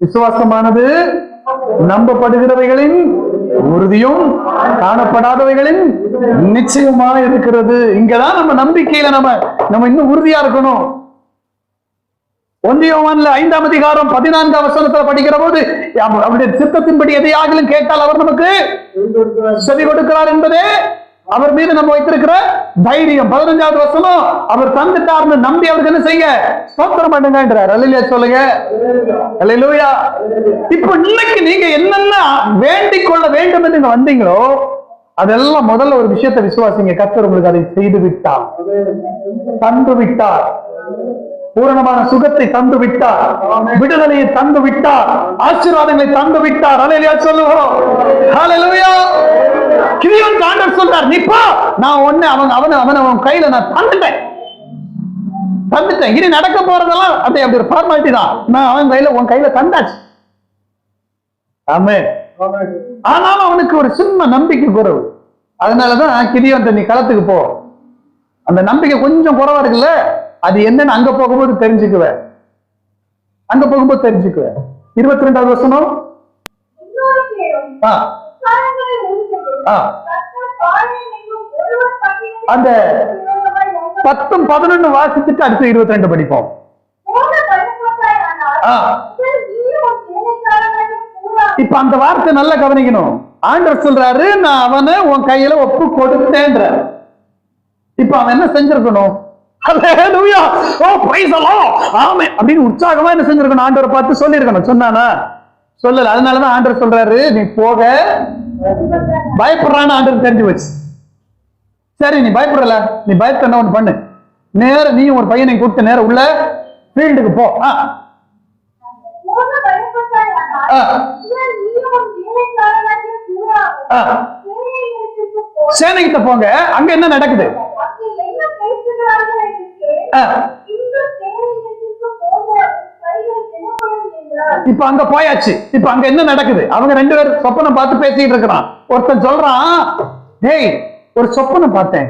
விசுவாசமானது நம்பப்படுகிறவைகளின் உறுதியும் காணப்படாதவைகளின் நிச்சயமா இருக்கிறது. இங்கதான் நம்ம நம்பிக்கையில நம்ம இன்னும் உறுதியா இருக்கணும். 1 யோவான்ல 5ஆம் அதிகாரம் 14ஆம் வசனத்துல படிக்கிற போது, அவருடைய சித்தத்தின்படி எதையாகிலும் கேட்டால் அவர் நமக்கு செவி கொடுக்கிறார் என்பதே அவர் மீது நம்ம வைத்திருக்கிற தைரியம். 15வது வசனம், அவர் தந்துட்டார்னு நம்பி அவருக்கு என்ன செய்ய? ஸ்தோத்திரம் பண்ணுங்கன்றார். அல்லேலூயா சொல்லுங்க. அல்லேலூயா. இப்போ இன்னைக்கு நீங்க என்னென்ன வேண்டிக் கொள்ள வேண்டும் என்று வந்தீங்களோ அதெல்லாம் முதல்ல ஒரு விஷயத்தை விசுவாசிங்க. கர்த்தர் உங்களுக்கு அதை செய்து விட்டார், தந்து விட்டார், பூரணமான சுகத்தை தந்து விட்டார், விடுதலையை தந்து விட்டார், ஆசீர்வாதங்களை தந்து விட்டார். அல்லேலூயா சொல்லுவோம். ஹல்லேலூயா. கிதியோன் ஆண்டவர் சொல்றார், நீ போ, நான் ஒண்ணு அவன் கையில நான் தந்துட்டேன். இனி நடக்க போறதெல்லாம் அப்படி ஒரு ஃபார்மாலிட்டி தான். நான் அவன் கையில உன் கையில தந்தாச்சு. ஆமென். ஆனாலும் அவனுக்கு ஒரு சின்ன நம்பிக்கை குறைவு. அதனாலதான் கிதியோன், நீ களத்துக்கு போ. அந்த நம்பிக்கை கொஞ்சம் குறைவா இருக்குல்ல, அது என்னன்னு அங்க போகும்போது தெரிஞ்சுக்குவேன். 22வது வசனம். அந்த 10-11 வாசிச்சுட்டு அடுத்து 22 படிப்போம். இப்ப அந்த வார்த்தை நல்லா கவனிக்கணும். ஆண்டவர் சொல்றாரு, நான் அவனை உன் கையில ஒப்பு கொடுத்தேன்ற. இப்ப அவன் என்ன செஞ்சிருக்கணும்? ஹல்லேலூயா, ஓ பிரைஸ் தி லார்ட், ஆமென் அப்படின்னு உற்சாகமா என்ன செஞ்சிருக்கணும்? ஆண்டவரை பார்த்து சொல்லியிருக்கணும். சொன்னானா? சொல்லல. அதனாலதான் ஆண்டவர் சொல்றாரு, நீ போக பயப்படுறான்னு ஆண்டவர் தெரிஞ்சு வச்சு. சரி, நீ பயப்படல, நீ பயப்பட ஒண்ணு பண்ணு, நேர நீயும் ஒரு பையனை கூப்பிட்டு நேர உள்ள ஃபீல்டுக்கு போ. சேனைகிட்ட போங்க. அங்க என்ன நடக்குது? இப்ப அங்க போயாச்சு. இப்ப அங்க என்ன நடக்குது? அவங்க 2 பேரும் சொப்பனம் பார்த்து பேசிட்டு இருக்கிறான். ஒருத்தன் சொல்றான், டேய் ஒரு சொப்பனம் பார்த்தேன்,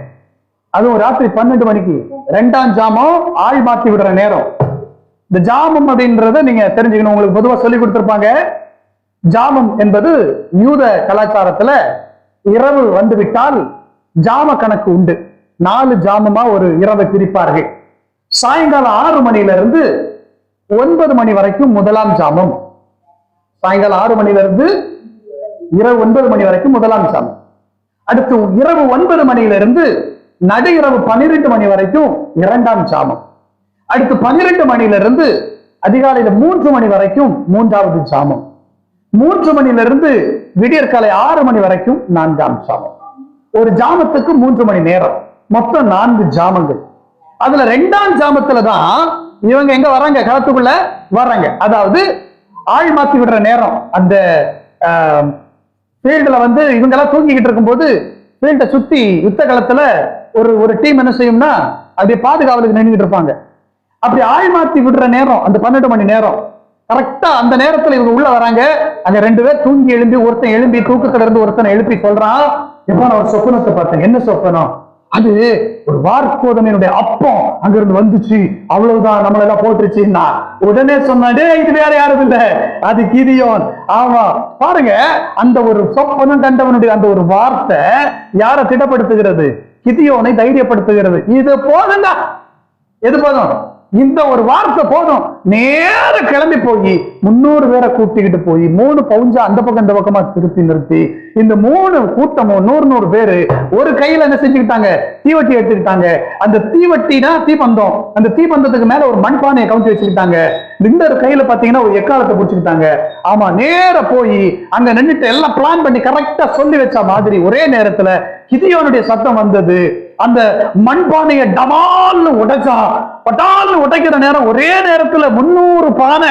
அதுவும் ராத்திரி 12 மணிக்கு, 2ஆம் ஜாமம், ஆள் மாத்தி விடுற நேரம். இந்த ஜாமம் அப்படின்றத நீங்க தெரிஞ்சுக்கணும். உங்களுக்கு பொதுவா சொல்லி கொடுத்திருப்பாங்க. ஜாமம் என்பது யூத கலாச்சாரத்துல இரவு வந்து விட்டால் ஜாம கணக்கு உண்டு. 4 ஜாமமா ஒரு இரவை பிரிப்பார்கள். சாயங்காலம் 6 மணில இருந்து 9 மணி வரைக்கும் முதலாம் ஜாமம். சாயங்காலம் 6 மணில இருந்து இரவு 9 மணி வரைக்கும் முதலாம் ஜாமம். அடுத்து இரவு 9 மணியில இருந்து நடு இரவு 12 மணி வரைக்கும் 2ஆம் ஜாமம். அடுத்து 12 மணியில இருந்து அதிகாலையில 3 மணி வரைக்கும் 3வது ஜாமம். 3 மணியிலிருந்து விடியற்காலை 6 மணி வரைக்கும் 4ஆம் ஜாமம். ஒரு ஜாமத்துக்கு 3 மணி நேரம், மொத்தம் 4 ஜாமங்கள். அதுல 2ஆம் ஜாமத்துலதான் இவங்க எங்க வர்றாங்க, களத்துக்குள்ள வர்றாங்க. அதாவது ஆள் மாத்தி விடுற நேரம். அந்த ஃபீல்டுல இவங்க எல்லாம் தூங்கிக்கிட்டு இருக்கும்போது ஃபீல்டை சுத்தி யுத்த களத்துல ஒரு டீம் என்ன செய்யும்னா அப்படியே பாதுகாவலுக்கு நின்றுட்டு இருப்பாங்க. அப்படி ஆள் மாத்தி விடுற நேரம் அந்த 12 மணி நேரம். கரெக்டா அந்த நேரத்துல இவங்க உள்ள வராங்க. அங்க 2 பேர் தூங்கி எழும்பி, ஒருத்தன் எழும்பி தூக்கத்துல இருந்து ஒருத்தனை எழுப்பி சொல்றான், எப்ப நான் ஒரு சொப்பனத்தை பார்த்தேன். என்ன சொப்பனம்? அது ஒரு வார்கோதமையினுடைய அப்பம் அங்க இருந்து வந்துச்சு, அவ்வளவுதான், நம்மள எல்லாம் போட்டுருச்சுன்னா. உடனே சொன்னே, இது வேற யாரும் இல்ல, அது கிதியோன். ஆமா, பாருங்க, அந்த ஒரு சொப்பனம் கண்டவனுடைய அந்த ஒரு வார்த்தை யாரை திடப்படுத்துகிறது? கிதியோனை தைரியப்படுத்துகிறது. இது போதுங்க. எது போதும்? இந்த ஒரு வார்த்தை போதும். நேர கிளம்பி போய் 300 பேரை கூட்டிக்கிட்டு போய் 3 பவுஞ்சா அந்த பக்கம் இந்த பக்கமா திருப்பி நிறுத்தி இந்த 3 கூட்டமும் 100 பேரு ஒரு கையில என்ன செஞ்சுக்கிட்டாங்க? தீவட்டி எடுத்துக்கிட்டாங்க. அந்த தீவட்டினா தீபந்தம். அந்த தீபந்தத்துக்கு மேல ஒரு மண்பானையை கவுத்தி வச்சுக்கிட்டாங்க. இந்த ஒரு கையில பாத்தீங்கன்னா ஒரு எக்காலத்தை பிடிச்சுக்கிட்டாங்க. ஆமா, நேர போய் அங்க நின்றுட்டு எல்லாம் பிளான் பண்ணி கரெக்டா சொல்லி வச்ச மாதிரி ஒரே நேரத்துல கிதியோனுடைய சத்தம் வந்தது. அந்த மண்பானையை டமால்னு உடைச்சா, பட்டால்னு உடைக்கிற நேரம் ஒரே நேரத்துல 300 பானை,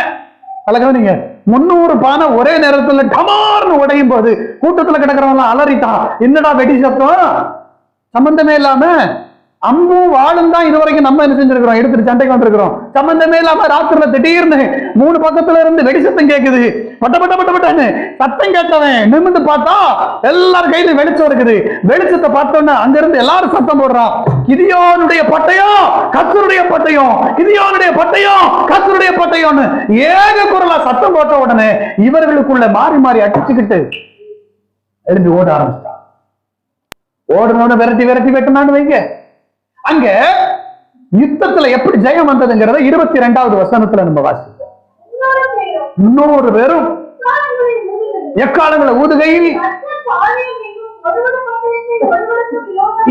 நீங்க 300 பானை ஒரே நேரத்துல டமார்னு உடையும் போது கூட்டத்துல கிடக்கிறவங்க அலறிட்டான். என்னடா வெடி சத்தம்? சம்பந்தமே இல்லாம அம்பும் வாழும் தான் இதுவரைக்கும் நம்ம என்ன செஞ்சிருக்கிறோம், எடுத்துட்டு சண்டைக்கு வந்திருக்கிறோம். சம்பந்தமே இல்லாம ராத்திரில திடீர்னு 3 பக்கத்துல இருந்து வெடி சத்தம் கேக்குது. பட்ட பட்ட பட்ட பட்டன்னு சத்தம் கேட்டவன் நிமிந்து பார்த்தா எல்லாரும் கையில வெளிச்சம் இருக்குது. வெளிச்சத்தை பார்த்தோன்னா அங்க இருந்து எல்லாரும் சத்தம் போடுறான், கிதியோனுடைய பட்டயம், கர்த்தருடைய பட்டயம், கிதியோனுடைய பட்டயம், கர்த்தருடைய பட்டயம்னு ஏக குரலா சத்தம் போட்ட உடனே இவர்களுக்குள்ள மாறி மாறி அடிச்சுக்கிட்டு எழுந்து ஓட ஆரம்பிச்சிட்டான். ஓடனோட விரட்டி விரட்டி வெட்டினான்னு வைங்க. அங்க யுத்தத்துல எப்படி ஜெயம் வந்ததுங்கிறத 22வது வசனத்துல நம்ம வாசிப்போம். 100 பேரும் எக்காலங்களை ஊதுகையில்.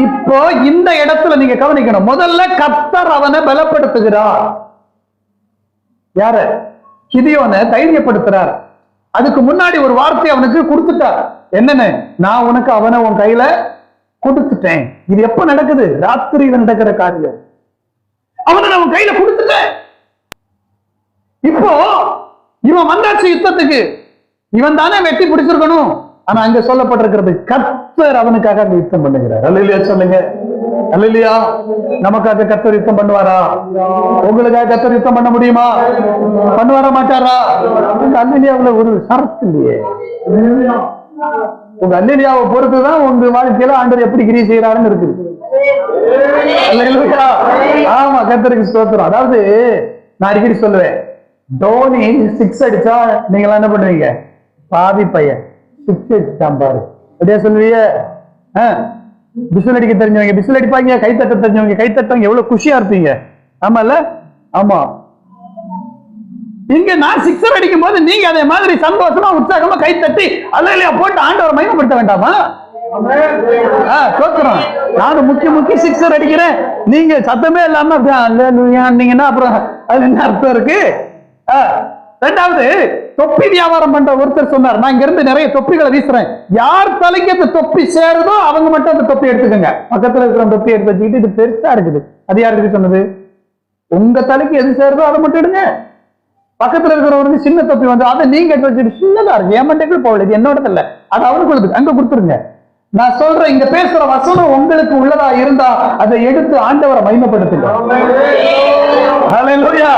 இப்போ இந்த இடத்துல நீங்க கவனிக்கணும், முதல்ல கர்த்தர் அவனை பலப்படுத்துகிறார். யார? கிதியோனை தைரியப்படுத்துறார். அதுக்கு முன்னாடி ஒரு வார்த்தை அவனுக்கு கொடுத்துட்டார். என்னன்னு? நான் உனக்கு அவனை உன் கையில கொடுத்துட்டேன். இது எப்ப நடக்குது? ராத்திரியில நடக்கிற காரியம். அவனை நான் கையில கொடுத்துட்டேன். இப்போ இவன் வந்தாச்சு யுத்தத்துக்கு. இவன் தானே வெட்டி பிடிச்சிருக்கணும். ஆனா அங்க சொல்லப்பட்டிருக்கிறது, கர்த்தர் அவனுக்காக யுத்தம் பண்ணுகிறார். அல்லேலூயா சொல்லுங்க. அல்லேலூயா. நமக்காக கர்த்தர் யுத்தம் பண்ணுவாரா? உங்களுக்காக கர்த்தர் யுத்தம் பண்ண முடியுமா? பண்ணுவாரா மாட்டாரா? அல்லேலூயாவுல ஒரு சரத்து இல்லையே. உங்க அல்லேலூயாவை பொறுத்துதான் உங்க வாழ்க்கையில ஆண்டவர் எப்படி கிரியை செய்யறாருன்னு இருக்குது. ஆமா, கர்த்தருக்கு ஸ்தோத்திரம். அதாவது நான் அடிக்கடி சொல்லுவேன், தோனி 6 அடிச்சா நீங்க என்ன பண்ணுவீங்க? பாவி பையன் 6 அடிச்சுட்டான் பாரு அப்படியே சொல்லுவீங்க. பிசில் அடிக்க தெரிஞ்சவங்க பிசில் அடிப்பாங்க, கைத்தட்ட தெரிஞ்சவங்க கைத்தட்டவங்க எவ்வளவு குஷியா இருப்பீங்க. ஆமா இல்ல? ஆமா. இங்க நான் 6 அடிக்கும் போது நீங்க அதே மாதிரி சந்தோஷமா உற்சாகமா கை தட்டி அல்லேலூயா போட்டு ஆண்டவரை மகிமைப்படுத்த வேண்டாமா? சோத்திரம். நானும் முக்கிய 6 அடிக்கிறேன், நீங்க சத்தமே இல்லாம அல்லேலூயான்னீங்கன்னா அப்புறம் அது என்ன அர்த்தம் இருக்கு? ரெண்டாவது, தொப்பி வியாபாரம் பண்ற ஒருத்தர் சொன்னார், நான் இங்க இருந்து நிறைய தொப்பிகளை வீசுறேன், யார் தலைக்கு அந்த தொப்பி சேருதோ அவங்க மட்டும் அந்த தொப்பி எடுத்துக்கோங்க. பக்கத்துல இருக்கிற தொப்பி எடுத்து வச்சுக்கிட்டு இது பெருசா இருக்குது. அது யாருக்கு சொன்னது? உங்க தலைக்கு எது சேருதோ அதை மட்டும் எடுங்க. பக்கத்துல இருக்கிறவருக்கு சின்ன தொப்பி வந்து அதை நீங்க எடுத்து வச்சுட்டு சின்னதா இருக்கு, ஏமாண்டே போகல, இது என்னோட இல்ல, அது அவனுக்கு அங்க கொடுத்துருங்க. நான் சொல்றேன், இங்க பேசுற வசனம் உங்களுக்கு உள்ளதா இருந்தா அதை எடுத்து ஆண்டவரை மகிமைப்படுத்துங்க. ஹல்லேலூயா.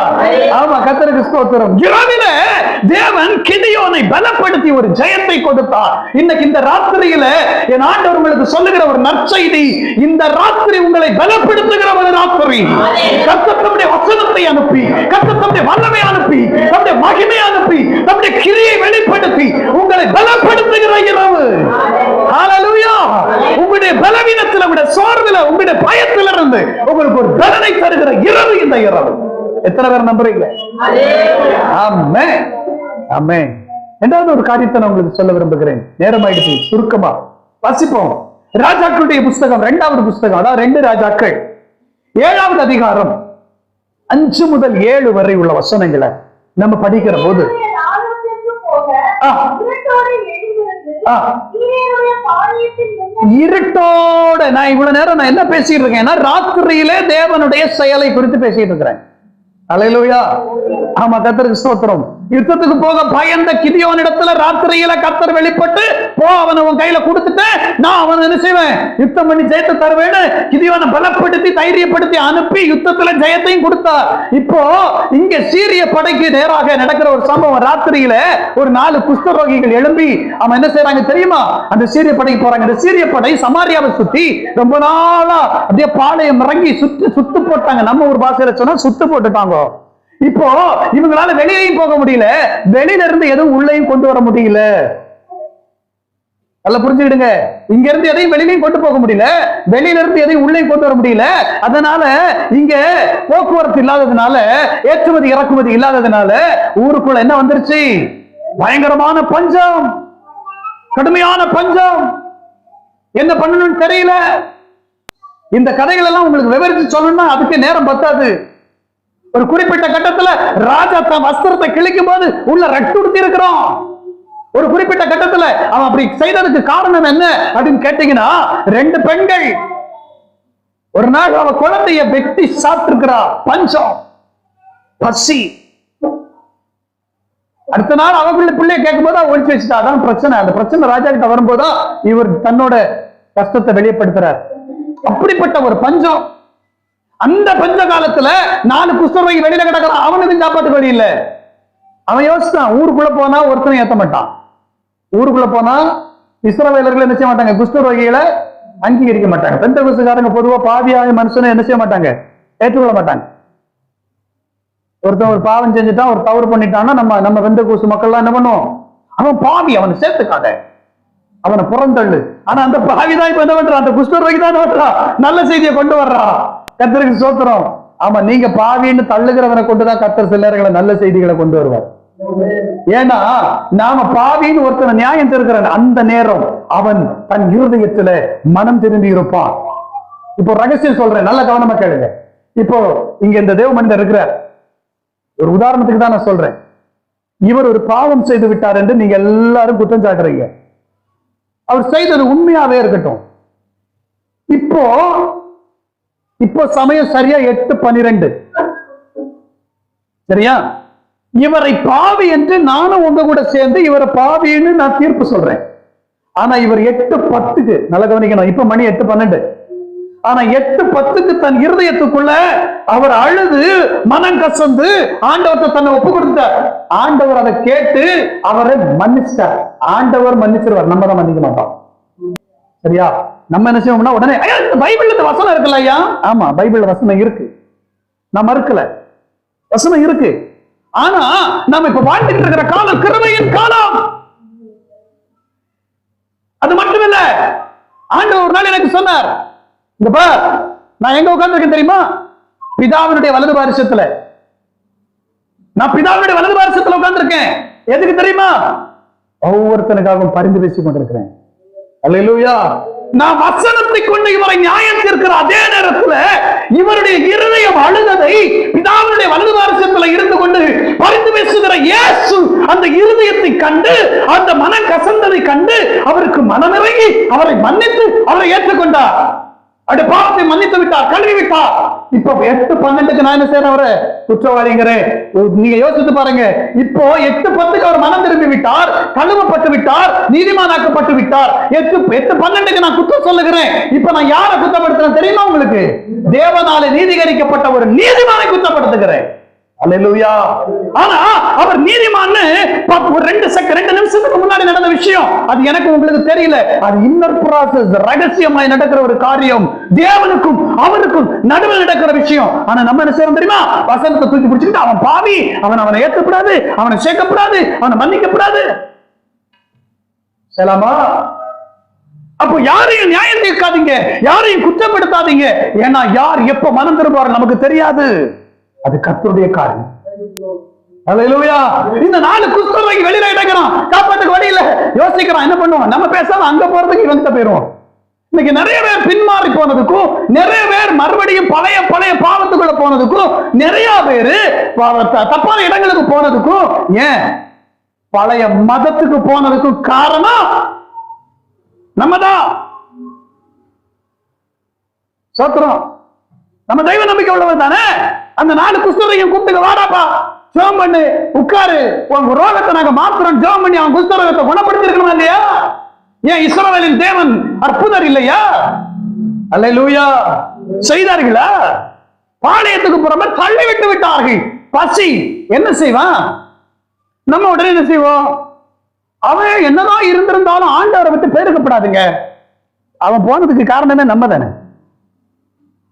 ஆமா, கர்த்தருக்கு ஸ்தோத்திரம். இரவிலே தேவன் கிதியோனை பலப்படுத்தி ஒரு ஜெயத்தை கொடுத்தார். இன்னைக்கு இந்த ராத்திரியில என் ஆண்டவர் உங்களுக்கு சொல்லுகிற ஒரு நற்செய்தி, இந்த ராத்திரி உங்களை பலப்படுத்துகிற ஒரு ராத்திரி. கர்த்தர் தம்முடைய வசனத்தை அனுப்பி, கர்த்தர் தம்முடைய வல்லமை அனுப்பி, தம்முடைய மகிமை அனுப்பி, தம்முடைய கிரியை வெளிப்படுத்தி உங்களை பலப்படுத்துகிற இரவு. ஹல்லேலூயா. உங்களுடைய பலவீனத்தில், உங்களுடைய சோர்வில், உங்களுடைய பயத்தில் இருந்து உங்களுக்கு ஒரு பலனை தருகிற இரவு இந்த இரவு. எத்தனை பேர் நம்புறீங்க? ஆமென், ஆமென். இரண்டாவது ஒரு காரியத்தை நான் உங்களுக்கு சொல்ல விரும்புகிறேன். நேரமாயிடுச்சு, சுருக்கமா வாசிப்போம். ராஜாக்களுடைய புஸ்தகம் 2வது புஸ்தகம், அதாவது 2 ராஜாக்கள் 7வது அதிகாரம் 5 முதல் 7 வரை உள்ள வசனங்களை நம்ம படிக்கிற போது இருட்டோட நான் இவ்வளவு நேரம் நான் என்ன பேசிட்டு இருக்கேன், ராத்திரியிலே தேவனுடைய செயலை குறித்து பேசிட்டு இருக்கிறேன். அல்லேலூயா. ஆமா, கர்த்தருக்கு ஸ்தோத்திரம். யுத்தத்துக்கு போக பயந்த கிதியோன் இடத்துல ராத்திரியில கர்த்தர் வெளிப்பட்டு, போ அவனை உன் கையில கொடுத்துட்டு நான் அவனை என்ன செய்வேன், யுத்தம் பண்ணி ஜெயத்தை தருவேன்னு கிதியோனை பலப்படுத்தி தைரியப்படுத்தி அனுப்பி யுத்தத்துல ஜெயத்தையும் கொடுத்தார். இப்போ இங்க சீரிய படைக்கு நேராக நடக்கிற ஒரு சம்பவம். ராத்திரியில ஒரு 4 குஷ்டரோகிகள் எழும்பி அவன் என்ன செய்யறாங்க தெரியுமா, அந்த சீரிய படைக்கு போறாங்க. அந்த சீரிய படை சமாரியாவை சுத்தி ரொம்ப நாளா அப்படியே பாளையம் இறங்கி சுத்து போட்டாங்க. நம்ம ஒரு பாஷையில சொன்னா சுத்து போட்டுட்டாங்க. இப்போ இவங்களால வெளியேயும் போக முடியல, வெளியில இருந்து எதுவும் உள்ளேயும் கொண்டு வர முடியல. நல்லா புரிஞ்சுக்கிடுங்க, இங்க இருந்து எதையும் வெளியிலையும் கொண்டு போக முடியல, வெளியில இருந்து எதையும் உள்ளேயும் கொண்டு வர முடியல. அதனால இங்க போக்குவரத்து இல்லாததுனால, ஏற்றுமதி இறக்குமதி இல்லாததுனால ஊருக்குள்ள என்ன வந்துருச்சு, பயங்கரமான பஞ்சம், கடுமையான பஞ்சம். என்ன பண்ணணும்னு தெரியல. இந்த கதைகள் எல்லாம் உங்களுக்கு விவரிச்சு சொல்லணும்னா அதுக்கு நேரம் பத்தாது. ஒரு குறிப்பிட்ட கட்டத்துல ராஜா தன் வஸ்திரத்தை கிழிக்கும் போது உள்ள ரட்டுடுத்தி இருக்கிறோம். ஒரு குறிப்பிட்ட கட்டத்துல அவன் அப்படி செய்ததுக்கு காரணம் என்ன அப்படின்னு கேட்டீங்கன்னா, 2 பெண்கள் ஒரு நாள் அவ குழந்தைய வெட்டி சாப்பிட்டிருக்கிறா. பஞ்சம், பசி. அடுத்த நாள் அவ பிள்ளைய கேட்கும் போது ஒழிச்சு வச்சுட்டா. அதான் பிரச்சனை. அந்த பிரச்சனை ராஜா கிட்ட வரும்போதா இவர் தன்னோட கஷ்டத்தை வெளிப்படுத்துறார். அப்படிப்பட்ட ஒரு பஞ்சம். அந்த பஞ்ச காலத்துல 4 குஷ்டரோகி வெளியில கிடக்கிறான். அவனுக்கு சாப்பாட்டுக்கு வழி இல்ல. அவன் யோசிச்சான், ஊருக்குள்ள போனா ஒருத்தனை ஏத்த மாட்டான். ஊருக்குள்ள போனா இஸ்ரவேலர்கள் என்ன செய்ய மாட்டாங்க, குஷ்டரோகிகளை அங்கீகரிக்க மாட்டாங்க. பெந்தெகோஸ்துக்காரங்க பொதுவா பாவியாய மனுஷனை என்ன செய்ய மாட்டாங்க, ஏற்றுக்கொள்ள மாட்டாங்க. ஒருத்தன் ஒரு பாவம் செஞ்சுட்டான், ஒரு தவறு பண்ணிட்டான்னா நம்ம பெந்தெகோஸ்து மக்கள்லாம் என்ன பண்ணுவோம், அவன் பாவி, அவனை சேர்த்துக்காத, அவனை புறந்தள்ளு. ஆனா அந்த பாவிதான் இப்ப என்ன பண்றான், அந்த குஷ்டரோகி தான் நல்ல செய்தியை கொண்டு வர்றா. கர்த்தருக்கு ஸ்தோத்திரம். ஆமா, நீங்க பாவின்னு தள்ளுகிறவனை கொண்டுதான் கர்த்தர் சில நேரங்களை நல்ல செய்திகளை கொண்டு வருவார். ஏன்னா நாம பாவின்னு ஒருத்தனை நியாயம் தருகிற அந்த நேரம் அவன் தன் இருதயத்துல மனம் திரும்பி இருப்பான். இப்போ ரகசியம் சொல்றேன், நல்ல கவனமா கேளுங்க. இப்போ இங்க இந்த தேவ மனிதர் இருக்கிறார். ஒரு உதாரணத்துக்கு தான் நான் சொல்றேன். இவர் ஒரு பாவம் செய்து விட்டார் என்று நீங்க எல்லாரும் குற்றம் சாட்டுறீங்க. அவர் செய்தது உண்மையாவே இருக்கட்டும். இப்போ சமயம் சரியா 8:12. சரியா? இவரை பாவி என்று நானும் உங்க கூட சேர்ந்து இவரை பாவின்னு நான் தீர்ப்பு சொல்றேன். ஆனா இவர் 8:10, நல்ல கவனிக்கணும், இப்ப மணி 8:12. ஆனா 8:10 தன் இருதயத்துக்குள்ள அவர் அழுது மனம் கசந்து ஆண்டவர்கிட்ட தன்னை ஒப்பு கொடுத்தார். ஆண்டவர் அதை கேட்டு அவரை மன்னிச்சார். ஆண்டவர் மன்னிச்சிருவார், நம்ம தான் மன்னிக்க மாட்டோம். சரியா? நம்ம என்ன செய்வோம்னா உடனே பைபிள்ல இந்த வசனம் இருக்குல்ல ஐயா. ஆமா, பைபிள்ல வசனம் இருக்கு, நான் மறுக்கல, வசனம் இருக்கு. ஆனா நாம இப்ப வாழ்ந்துட்டு இருக்கிற காலம் கிருபையின் காலம். அது மட்டுமில்ல, ஆண்டவர் ஒரு நாள் எனக்கு சொன்னார், இந்த பார், நான் எங்க உட்கார்ந்திருக்கேன் தெரியுமா, பிதாவினுடைய வலது பாரிசத்துல. நான் பிதாவினுடைய வலது பாரிசத்துல உட்கார்ந்திருக்கேன். எதுக்கு தெரியுமா? ஒவ்வொருத்தனுக்காகவும் பரிந்து பேசிக் கொண்டிருக்கிறேன். அல்லேலூயா. நான் வசனத்தை கொண்டு இவரை நியாயம் தீர்க்கிற அதே நேரத்தில் இவருடைய இருதயம் அழுததை பிதாவினுடைய வலது பாரிசத்தில் இருந்து கொண்டு பரிந்து பேசுகிற இயேசு அந்த இருதயத்தை கண்டு, அந்த மனம் கசந்ததை கண்டு அவருக்கு மனமிறங்கி அவரை மன்னித்து அவரை ஏற்றுக்கொண்டார். அப்படி பாவத்தை மன்னித்து விட்டார், கழுவி விட்டார். இப்ப 8:12 நான் என்ன செய்யறேன், அவரை குற்றவாளிங்கிறேன். நீங்க யோசித்து பாருங்க. இப்போ 8:10 அவர் மனம் திரும்பி விட்டார், கழுவப்பட்டு விட்டார், நீதிமானாக்கப்பட்டு விட்டார். 8:12 நான் குற்றம் சொல்லுகிறேன். இப்ப நான் யாரை குற்றப்படுத்துறேன் தெரியுமா உங்களுக்கு? தேவனாலே நீதிகரிக்கப்பட்ட ஒரு நீதிமானை குற்றப்படுத்துகிறேன். அல்லேலூயா. ஆனா அவர் நீதிமான்னு ஒரு 2 நிமிஷத்துக்கு முன்னாடி நடந்த விஷயம், அது எனக்கு உங்களுக்கு தெரியல. அது இன்னர் ப்ராசஸ், ரகசியமாய் நடக்கிற ஒரு காரியம், தேவனுக்கும் அவருக்கும் நடுவில் நடக்கிற விஷயம். ஆனா நம்ம என்ன செய்யறோம் தெரியுமா? வசனத்தை தூக்கி பிடிச்சிட்டு அவன் பாவி, அவனை ஏற்கப்படாது, அவனை சேர்க்கப்படாது, அவனை மன்னிக்கப்படாது. செலாமா? அப்போ யாரையும் நியாயம் தீர்க்காதீங்க, யாரையும் குற்றப்படுத்தாதீங்க. ஏன்னா யார் எப்ப மனம் திரும்புவார் நமக்கு தெரியாது. அது கர்த்தருடைய காரியம். அல்லேலூயா. இந்த 4 குஷ்டரோகி வெளியில இடக்கிறான், காப்பாத்துக்கு வழி இல்ல, யோசிக்கிறான் என்ன பண்ணுவான். நம்ம பேசாம அங்க போறதுக்கு இவங்கிட்ட போயிருவோம். இன்னைக்கு நிறைய பேர் பின்மாறி போனதுக்கும், நிறைய பேர் மறுபடியும் பழைய பாவத்துக்குள்ள போனதுக்கும், நிறைய பேர் தப்பான இடங்களுக்கு போனதுக்கும், ஏன் பழைய மதத்துக்கு போனதுக்கு காரணம் நம்மதான். சோத்திரம். நம்ம தெய்வ நம்பிக்கை உள்ளவர் தானே. அந்த 4 குஷ்டரோகியும் கூப்பிட்டு, வாடாப்பா ஜெபம் பண்ணு, உட்காரு, உன் ரோகத்தை நாங்க மாத்திரம் ஜெபம் பண்ணி அவன் குஷ்டரோகத்தை குணப்படுத்தி இருக்கணுமா இல்லையா? ஏன் இஸ்ரவேலின் தேவன் அற்புதர் இல்லையா? அல்லேலூயா. செய்தார்களா? பாளையத்துக்கு புறமே தள்ளி விட்டு விட்டார்கள். பசி என்ன செய்வான்? நம்ம உடனே என்ன செய்வோம்? அவன் என்னதான் இருந்திருந்தாலும் ஆண்டவரை விட்டு பேருக்கப்படாதுங்க. அவன் போனதுக்கு காரணமே நம்ம தானே.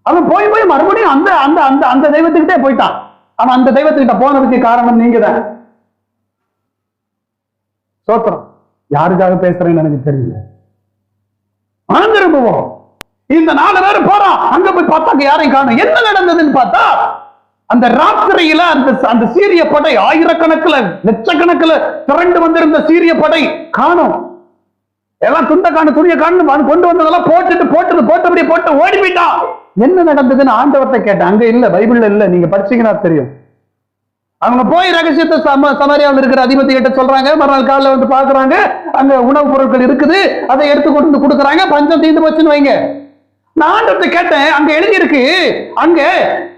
அவன் போய் போய் மறுபடியும் அந்த அந்த அந்த அந்த தெய்வத்துக்கிட்டே போயிட்டான். அவன் அந்த தெய்வத்துக்கிட்ட போனதுக்கு காரணம் நீங்க தான். சோத்திரம். யாருக்காக பேசுறேன்னு எனக்கு தெரியல. ஆந்திருப்போம். இந்த 4 பேரும் போறான். அங்க போய் பார்த்தாங்க, யாரையும் காணும். என்ன நடந்ததுன்னு பார்த்தா, அந்த ராத்திரியில அந்த சீரிய படை ஆயிரக்கணக்கில் லட்சக்கணக்கில் திரண்டு வந்திருந்த சீரிய படை காணும். எல்லாம் துண்ட காணும், துணியை காணும், கொண்டு வந்ததெல்லாம் போட்டபடி போட்டு ஓடி போயிட்டான். என்ன நடந்ததுன்னு ஆண்டவர்கிட்ட கேட்டேன். அங்க இல்ல, பைபிள்ல இல்ல, நீங்க படிச்சீங்கன்னா தெரியும். அவங்க போய் ரகசியத்தை சமாரியாவில் இருக்கிற அதிபதி கிட்ட சொல்றாங்க. மறுநாள் காலையில வந்து பாக்குறாங்க, அங்க உணவுப் பொருட்கள் இருக்குது, அதை எடுத்து கொண்டு வந்து கொடுக்குறாங்க. பஞ்சம் தீர்ந்து போச்சுன்னு வைங்க. நான் ஆண்டவர்கிட்ட கேட்டேன், அங்க எழுதி இருக்கு, அங்க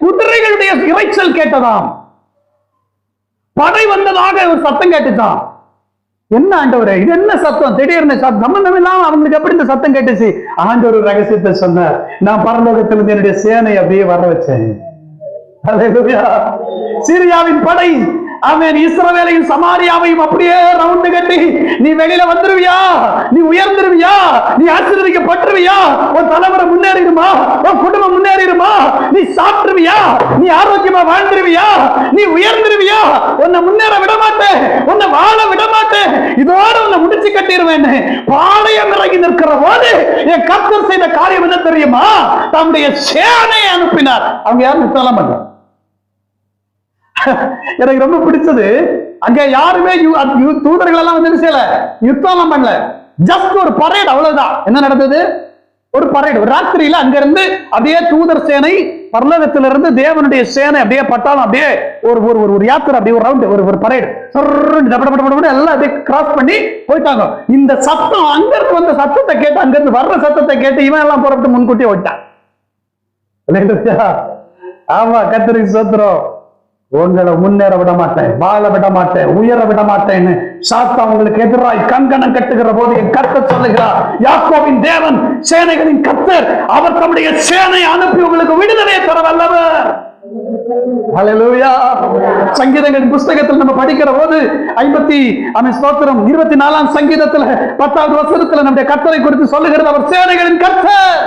குதிரைகளுடைய இறைச்சல் கேட்டதாம், படை வந்ததாக ஒரு சத்தம் கேட்டுச்சான். என்ன ஆண்டவரே, இது என்ன சத்தம்? திடீர்னு சம்பந்தம் இல்லாம அவங்களுக்கு எப்படி இந்த சத்தம் கேட்டுச்சு? ஆண்டவர் ஒரு ரகசியத்தை சொன்னார். நான் பரலோகத்திலிருந்து என்னுடைய சேனை அப்படியே வர வச்சேன். சீரியாவின் படை அவன் இஸ்ரவேலையும் சமாரியாவையும் அப்படியே ரவுண்டு கட்டி, நீ வெளியில வந்துருவியா, நீ உயர்ந்துருவியா, நீ ஆசீர்வதிக்கப்பட்டுருவியா, உன் தலைமுறை முன்னேறிடுமா, உன் குடும்பம் முன்னேறிடுமா, நீ சாப்பிட்டுருவியா, நீ ஆரோக்கியமா வாழ்ந்துருவியா, நீ உயர்ந்துருவியா, உன்னை முன்னேற விட மாட்டேன், உன்னை வாழ விட மாட்டேன், இதோட உன்னை முடிச்சு கட்டிடுவேன். பாளையம் இறங்கி நிற்கிற போது என் கர்த்தர் செய்த காரியம் என்ன தெரியுமா? தம்முடைய சேனையை அனுப்பினார். அவங்க யாரும் சொல்ல மாட்டாங்க. எனக்கு ரொம்ப பிடிச்சது, அங்க யாருமே தூதர்கள் எல்லாம் வந்து செய்யல, யுத்தம் பண்ணல, ஜஸ்ட் ஒரு பரேட், அவ்வளவுதான். என்ன நடந்தது? ஒரு பரேட். ஒரு ராத்திரியில அங்க இருந்து அப்படியே தூதர் சேனை, பரலோகத்திலிருந்து தேவனுடைய சேனை அப்படியே பட்டாலும் அப்படியே ஒரு ஒரு ஒரு யாத்திரை, அப்படியே ஒரு ரவுண்ட், ஒரு பரேட் எல்லாம் அப்படியே கிராஸ் பண்ணி போயிட்டாங்க. இந்த சத்தம், அங்க இருந்து வந்த சத்தத்தை கேட்டு, அங்க இருந்து வர்ற சத்தத்தை கேட்டு இவன் எல்லாம் புறப்பட்டு முன்கூட்டியே ஓட்டான். ஆமா, கர்த்தருக்கு ஸ்தோத்திரம். உங்களை முன்னேற விட மாட்டேன், வாழ விட மாட்டேன், உயர விட மாட்டேன்னு சாத்தான் உங்களுக்கு எதிராய் கங்கணம் கட்டுகிற போது என் கர்த்தர் சொல்லுகிறார், யாக்கோபின் தேவன் சேனைகளின் கர்த்தர், அவர் தம்முடைய சேனை அனுப்பி உங்களுக்கு விடுதலை தர வல்லவர். ஹல்லேலூயா. சங்கீதங்களின் புஸ்தகத்தில் நம்ம படிக்கிற போது 24ஆம் சங்கீதத்துல 10வது வசனத்துல நம்முடைய கர்த்தரை குறித்து சொல்லுகிறது, அவர் சேனைகளின் கர்த்தர்.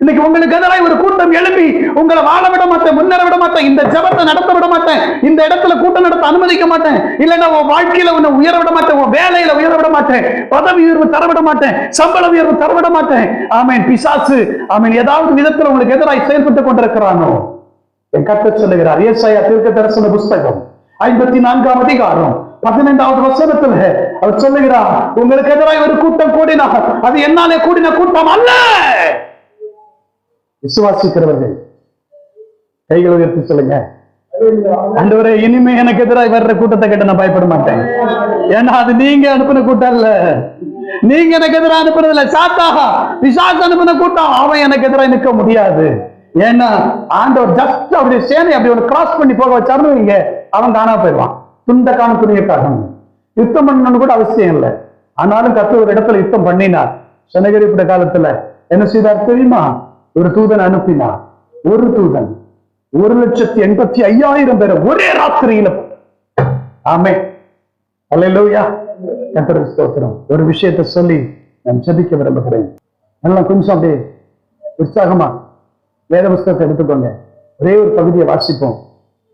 இன்னைக்கு உங்களுக்கு எதிராக ஒரு கூட்டம் எழுப்பி உங்களை வாழ விட மாட்டேன், முன்னேற விட மாட்டேன், இந்த ஜெபத்தை நடத்த விட மாட்டேன், இந்த இடத்துல கூட்டம் நடத்த அனுமதிக்க மாட்டேன், இல்லைன்னா உன் வாழ்க்கையில உன்னை உயர விட மாட்டேன், உன் வேலையில உயர விட மாட்டேன், பதவி உயர்வு தர விட மாட்டேன், சம்பள உயர்வு தர விட மாட்டேன். ஆமேன். பிசாசு ஆமேன் ஏதாவது விதத்துல உங்களுக்கு எதிராக செயல்பட்டுக் கொண்டிருக்கிறானோ, என் கர்த்தர் சொல்லுகிறார். ஏசாயா தீர்க்கதரிசன புஸ்தகம் 54ஆம் அதிகாரம் 15வது வசனத்துல அவர் சொல்லுகிறார், உங்களுக்கு எதிராக ஒரு கூட்டம் கூடினார், அது என்னாலே கூடின கூட்டம் அல்ல. விசுவாசிக்கிறவர்கள் கைகளை உயர்த்தி சொல்லுங்க, ஆண்டவரே இனிமே எனக்கு எதிராக வர்ற கூட்டத்தை கேட்டு நான் பயப்பட மாட்டேன். ஏன்னா அது நீங்க அனுப்பின கூட்டம் இல்ல, நீங்க எனக்கு எதிராக அனுப்புறது இல்ல, சாத்தாக பிசாசு அனுப்பின கூட்டம். அவன் எனக்கு எதிராக நிற்க முடியாது. ஏன்னா ஆண்டவர் ஜஸ்ட் அப்படி சேனை அப்படி ஒரு கிராஸ் பண்ணி போக வச்சாருன்னு இங்க அவன் காணா போயிடுவான். துண்டக்கான துணியக்காக யுத்தம் பண்ணணும்னு கூட அவசியம் இல்லை. ஆனாலும் கர்த்தர் ஒரு இடத்துல யுத்தம் பண்ணினார். சனகரிப்புட காலத்துல என்ன செய்தார் தெரியுமா? ஒரு தூதன் அனுப்பினார். ஒரு தூதன் 1,85,000 பேரை ஒரே ராத்திரியில. ஆமென். அல்லேலூயா. கர்த்தருக்கு ஸ்தோத்திரம். ஒரு விஷயத்தை சொல்லி நான் ஜெபிக்க விரும்புகிறேன். எல்லாம் கொஞ்சம் அப்படியே உற்சாகமா வேத புஸ்தகத்தை எடுத்துக்கோங்க. ஒரே ஒரு பகுதியை வாசிப்போம்.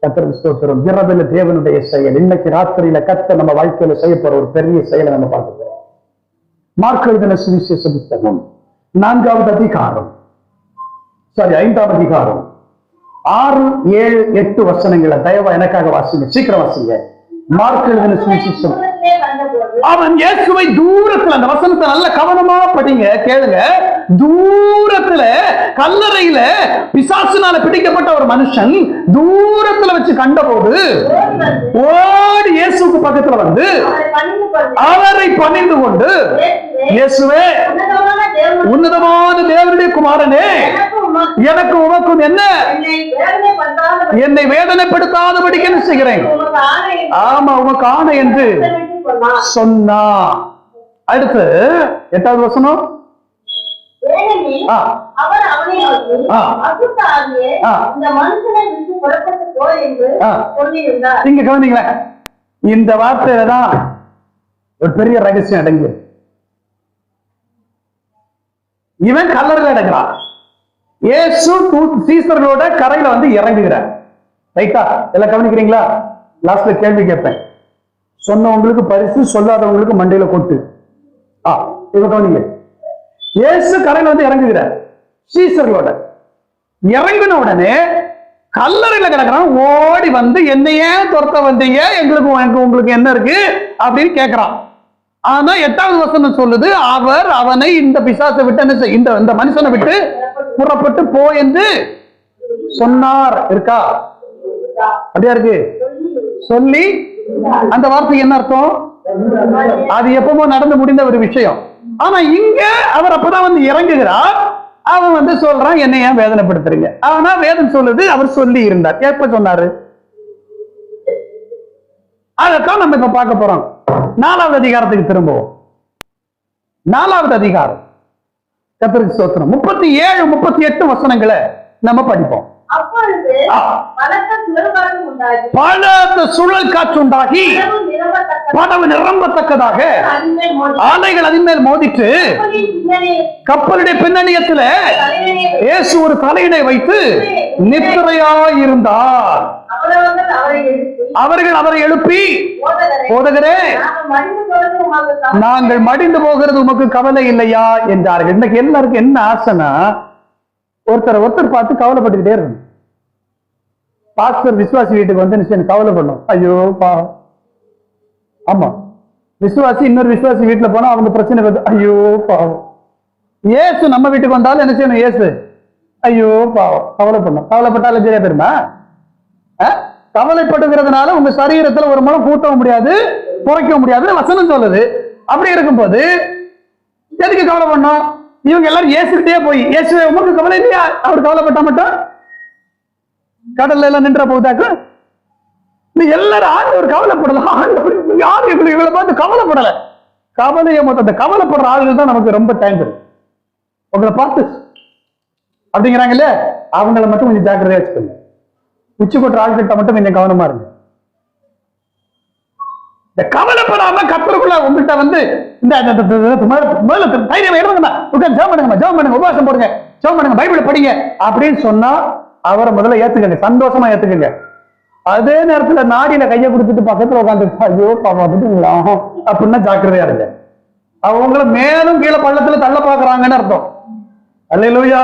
கர்த்தருக்கு ஸ்தோத்திரம். இரவில தேவனுடைய செயல். இன்னைக்கு ராத்திரியில கர்த்தர் நம்ம வாழ்க்கையில செய்ய போற ஒரு பெரிய செயலை நம்ம பார்க்கிறோம். மார்க் எழுதின சுவிசேஷ புத்தகம் 4வது அதிகாரம், 5வது அதிகாரம் 6, 7, 8 வசனங்களை தயவா எனக்காக வாசிங்க. சீக்கிரம் வாசிங்க. மார்க் எழுதின சுவிசேஷம். அவன் இயேசுவை தூரத்துல, அந்த வசனத்தை நல்ல கவனமா படிங்க, கேளுங்க. தூரத்துல கல்லறையில பிசாசுனால பிடிக்கப்பட்ட ஒரு மனுஷன் தூரத்துல வச்சு கண்டபோது ஓடி இயேசுக்கு பக்கத்துல வந்து அவரை பணிந்து கொண்டு, இயேசுவே, உன்னதமான தேவனுடைய குமாரனே, எனக்கு உமக்கும் என்ன, என்னை வேதனைப்படுத்தாதபடிக்கு என்ன செய்கிறேன், ஆமா உமக்கு ஆணை என்று சொன்னா. அடுத்து 8வது வசனம். இங்க கவனிங்களேன், இந்த வார்த்தையில தான் ஒரு பெரிய ரகசியம் அடங்கி. இவன் கல்லறையில் அடங்குறான், இயேசு சீசர்களோட கரையில வந்து இறங்குகிறார். ரைட்டா? எல்லாம் கவனிக்கிறீங்களா? லாஸ்ட்ல கேள்வி கேட்பேன், சொன்னவங்களுக்கு பரிசு, சொல்லாதவங்களுக்கு மண்டையில கொட்டு. இவ கவனிங்க, இயேசு கரையில வந்து இறங்குகிறார் சீசர்களோட. இறங்கின உடனே கல்லறையில கிடக்குறான், ஓடி வந்து என்னையே துரத்த வந்தீங்க, எங்களுக்கு உங்களுக்கு என்ன இருக்கு அப்படின்னு கேட்கிறான். ஆனா 8வது வசனம் சொல்லுது, அவர் அவனை இந்த பிசாசை விட்டு இந்த மனுஷனை விட்டு புறப்பட்டு போ என்று சொன்னார். இருக்கா? அப்படியா இருக்கு? சொல்லி, அந்த வார்த்தைக்கு என்ன அர்த்தம்? அது எப்பவோ நடந்து முடிந்த ஒரு விஷயம். ஆனா இங்க அவர் அப்பதான் வந்து இறங்குகிறார். அவன் வந்து சொல்றான், என்னை ஏன் வேதனைப்படுத்துறீங்க? ஆனா வேதம் சொல்லுது, அவர் சொல்லி இருந்தார். எப்ப சொன்னாரு? அதைத்தான் நம்ம இப்ப பார்க்க போறோம். 4வது அதிகாரத்துக்கு திரும்புவோம். 4வது அதிகாரம், கர்த்தருக்கு ஸ்தோத்திரம். 37, 38 வசனங்களை நம்ம படிப்போம். பலத்த சுழல் காற்று உண்டாகி படகு நிரம்பத்தக்கதாக ஆலைகள் அதன் மேல் மோதிட்டு, கப்பலுடைய பின்னணியத்தில் இயேசு ஒரு தலையினை வைத்து நித்திரையாயிருந்தார். அவர்கள் அவரை எழுப்பி, போதகரே, நாங்கள் மடிந்து போகிறது உமக்கு கவலை இல்லையா என்றார்கள். இன்னைக்கு எல்லாருக்கும் என்ன ஆசைனா, ஒருத்தர் பார்த்து கவலைப்பட்டுக்கிட்டே இருக்கணும். பாஸ்டர் விசுவாசி வீட்டுக்கு வந்து கவலை பண்ணும், ஐயோ பாவம். ஆமா, விசுவாசி இன்னொரு விசுவாசி வீட்டுல போனா அவங்க பிரச்சனை வருது, ஐயோ பாவம். இயேசு நம்ம வீட்டுக்கு வந்தாலும் என்ன செய்யணும்? இயேசு ஐயோ பாவம் கவலை பண்ணும். கவலைப்பட்டாலும் சரியா பெருமா? கவலைப்படுகிறதுனால உங்க சரீரத்துல ஒரு முறை கூட்டவும் முடியாது, குறைக்கவும் முடியாது, வசனம் சொல்லுது. அப்படி இருக்கும்போது எதுக்கு கவலை பண்ணும்? இவங்க எல்லாரும் இயேசுகிட்டே போய், இயேசுவே உமக்கு கவலை இல்லையா? அவர் கவலைப்பட்டா மட்டும் கடல்ல எல்லாம் நின்ற போகுதாக்கு? நீ எல்லாரும் ஆண்டவர் கவலைப்படலாம், ஆண்டவர் யாரும் இவங்களை பார்த்து கவலைப்படல. கவலையை மொத்தம் அந்த கவலைப்படுற ஆளுகள் தான் நமக்கு ரொம்ப டைம் தரும். உங்களை பார்த்து அப்படிங்கிறாங்கல்ல, அவங்கள மட்டும் கொஞ்சம் ஜாக்கிரதையா வச்சுக்கோங்க. உச்சி கொட்டுற ஆள்கிட்ட மட்டும் கொஞ்சம் கவனமா இருங்க. இந்த கவலைப்படாம கத்தருக்குள்ள உங்கள்கிட்ட வந்து இந்த தைரியம் இறங்குங்க, ஜெபம் பண்ணுங்க, உபவாசம் போடுங்க, ஜெபம் பண்ணுங்க, பைபிளை படிங்க அப்படின்னு சொன்னா அவரை முதல்ல ஏத்துக்கங்க, சந்தோஷமா ஏத்துக்கங்க. அதே நேரத்துல நாடியில கையை கொடுத்துட்டு பக்கத்துல உட்காந்து ஐயோ பாப்பா அப்படின்னா ஜாக்கிரதையா இருங்க. அவங்கள மேலும் கீழே பள்ளத்துல தள்ள பாக்குறாங்கன்னு அர்த்தம். அல்லேலூயா.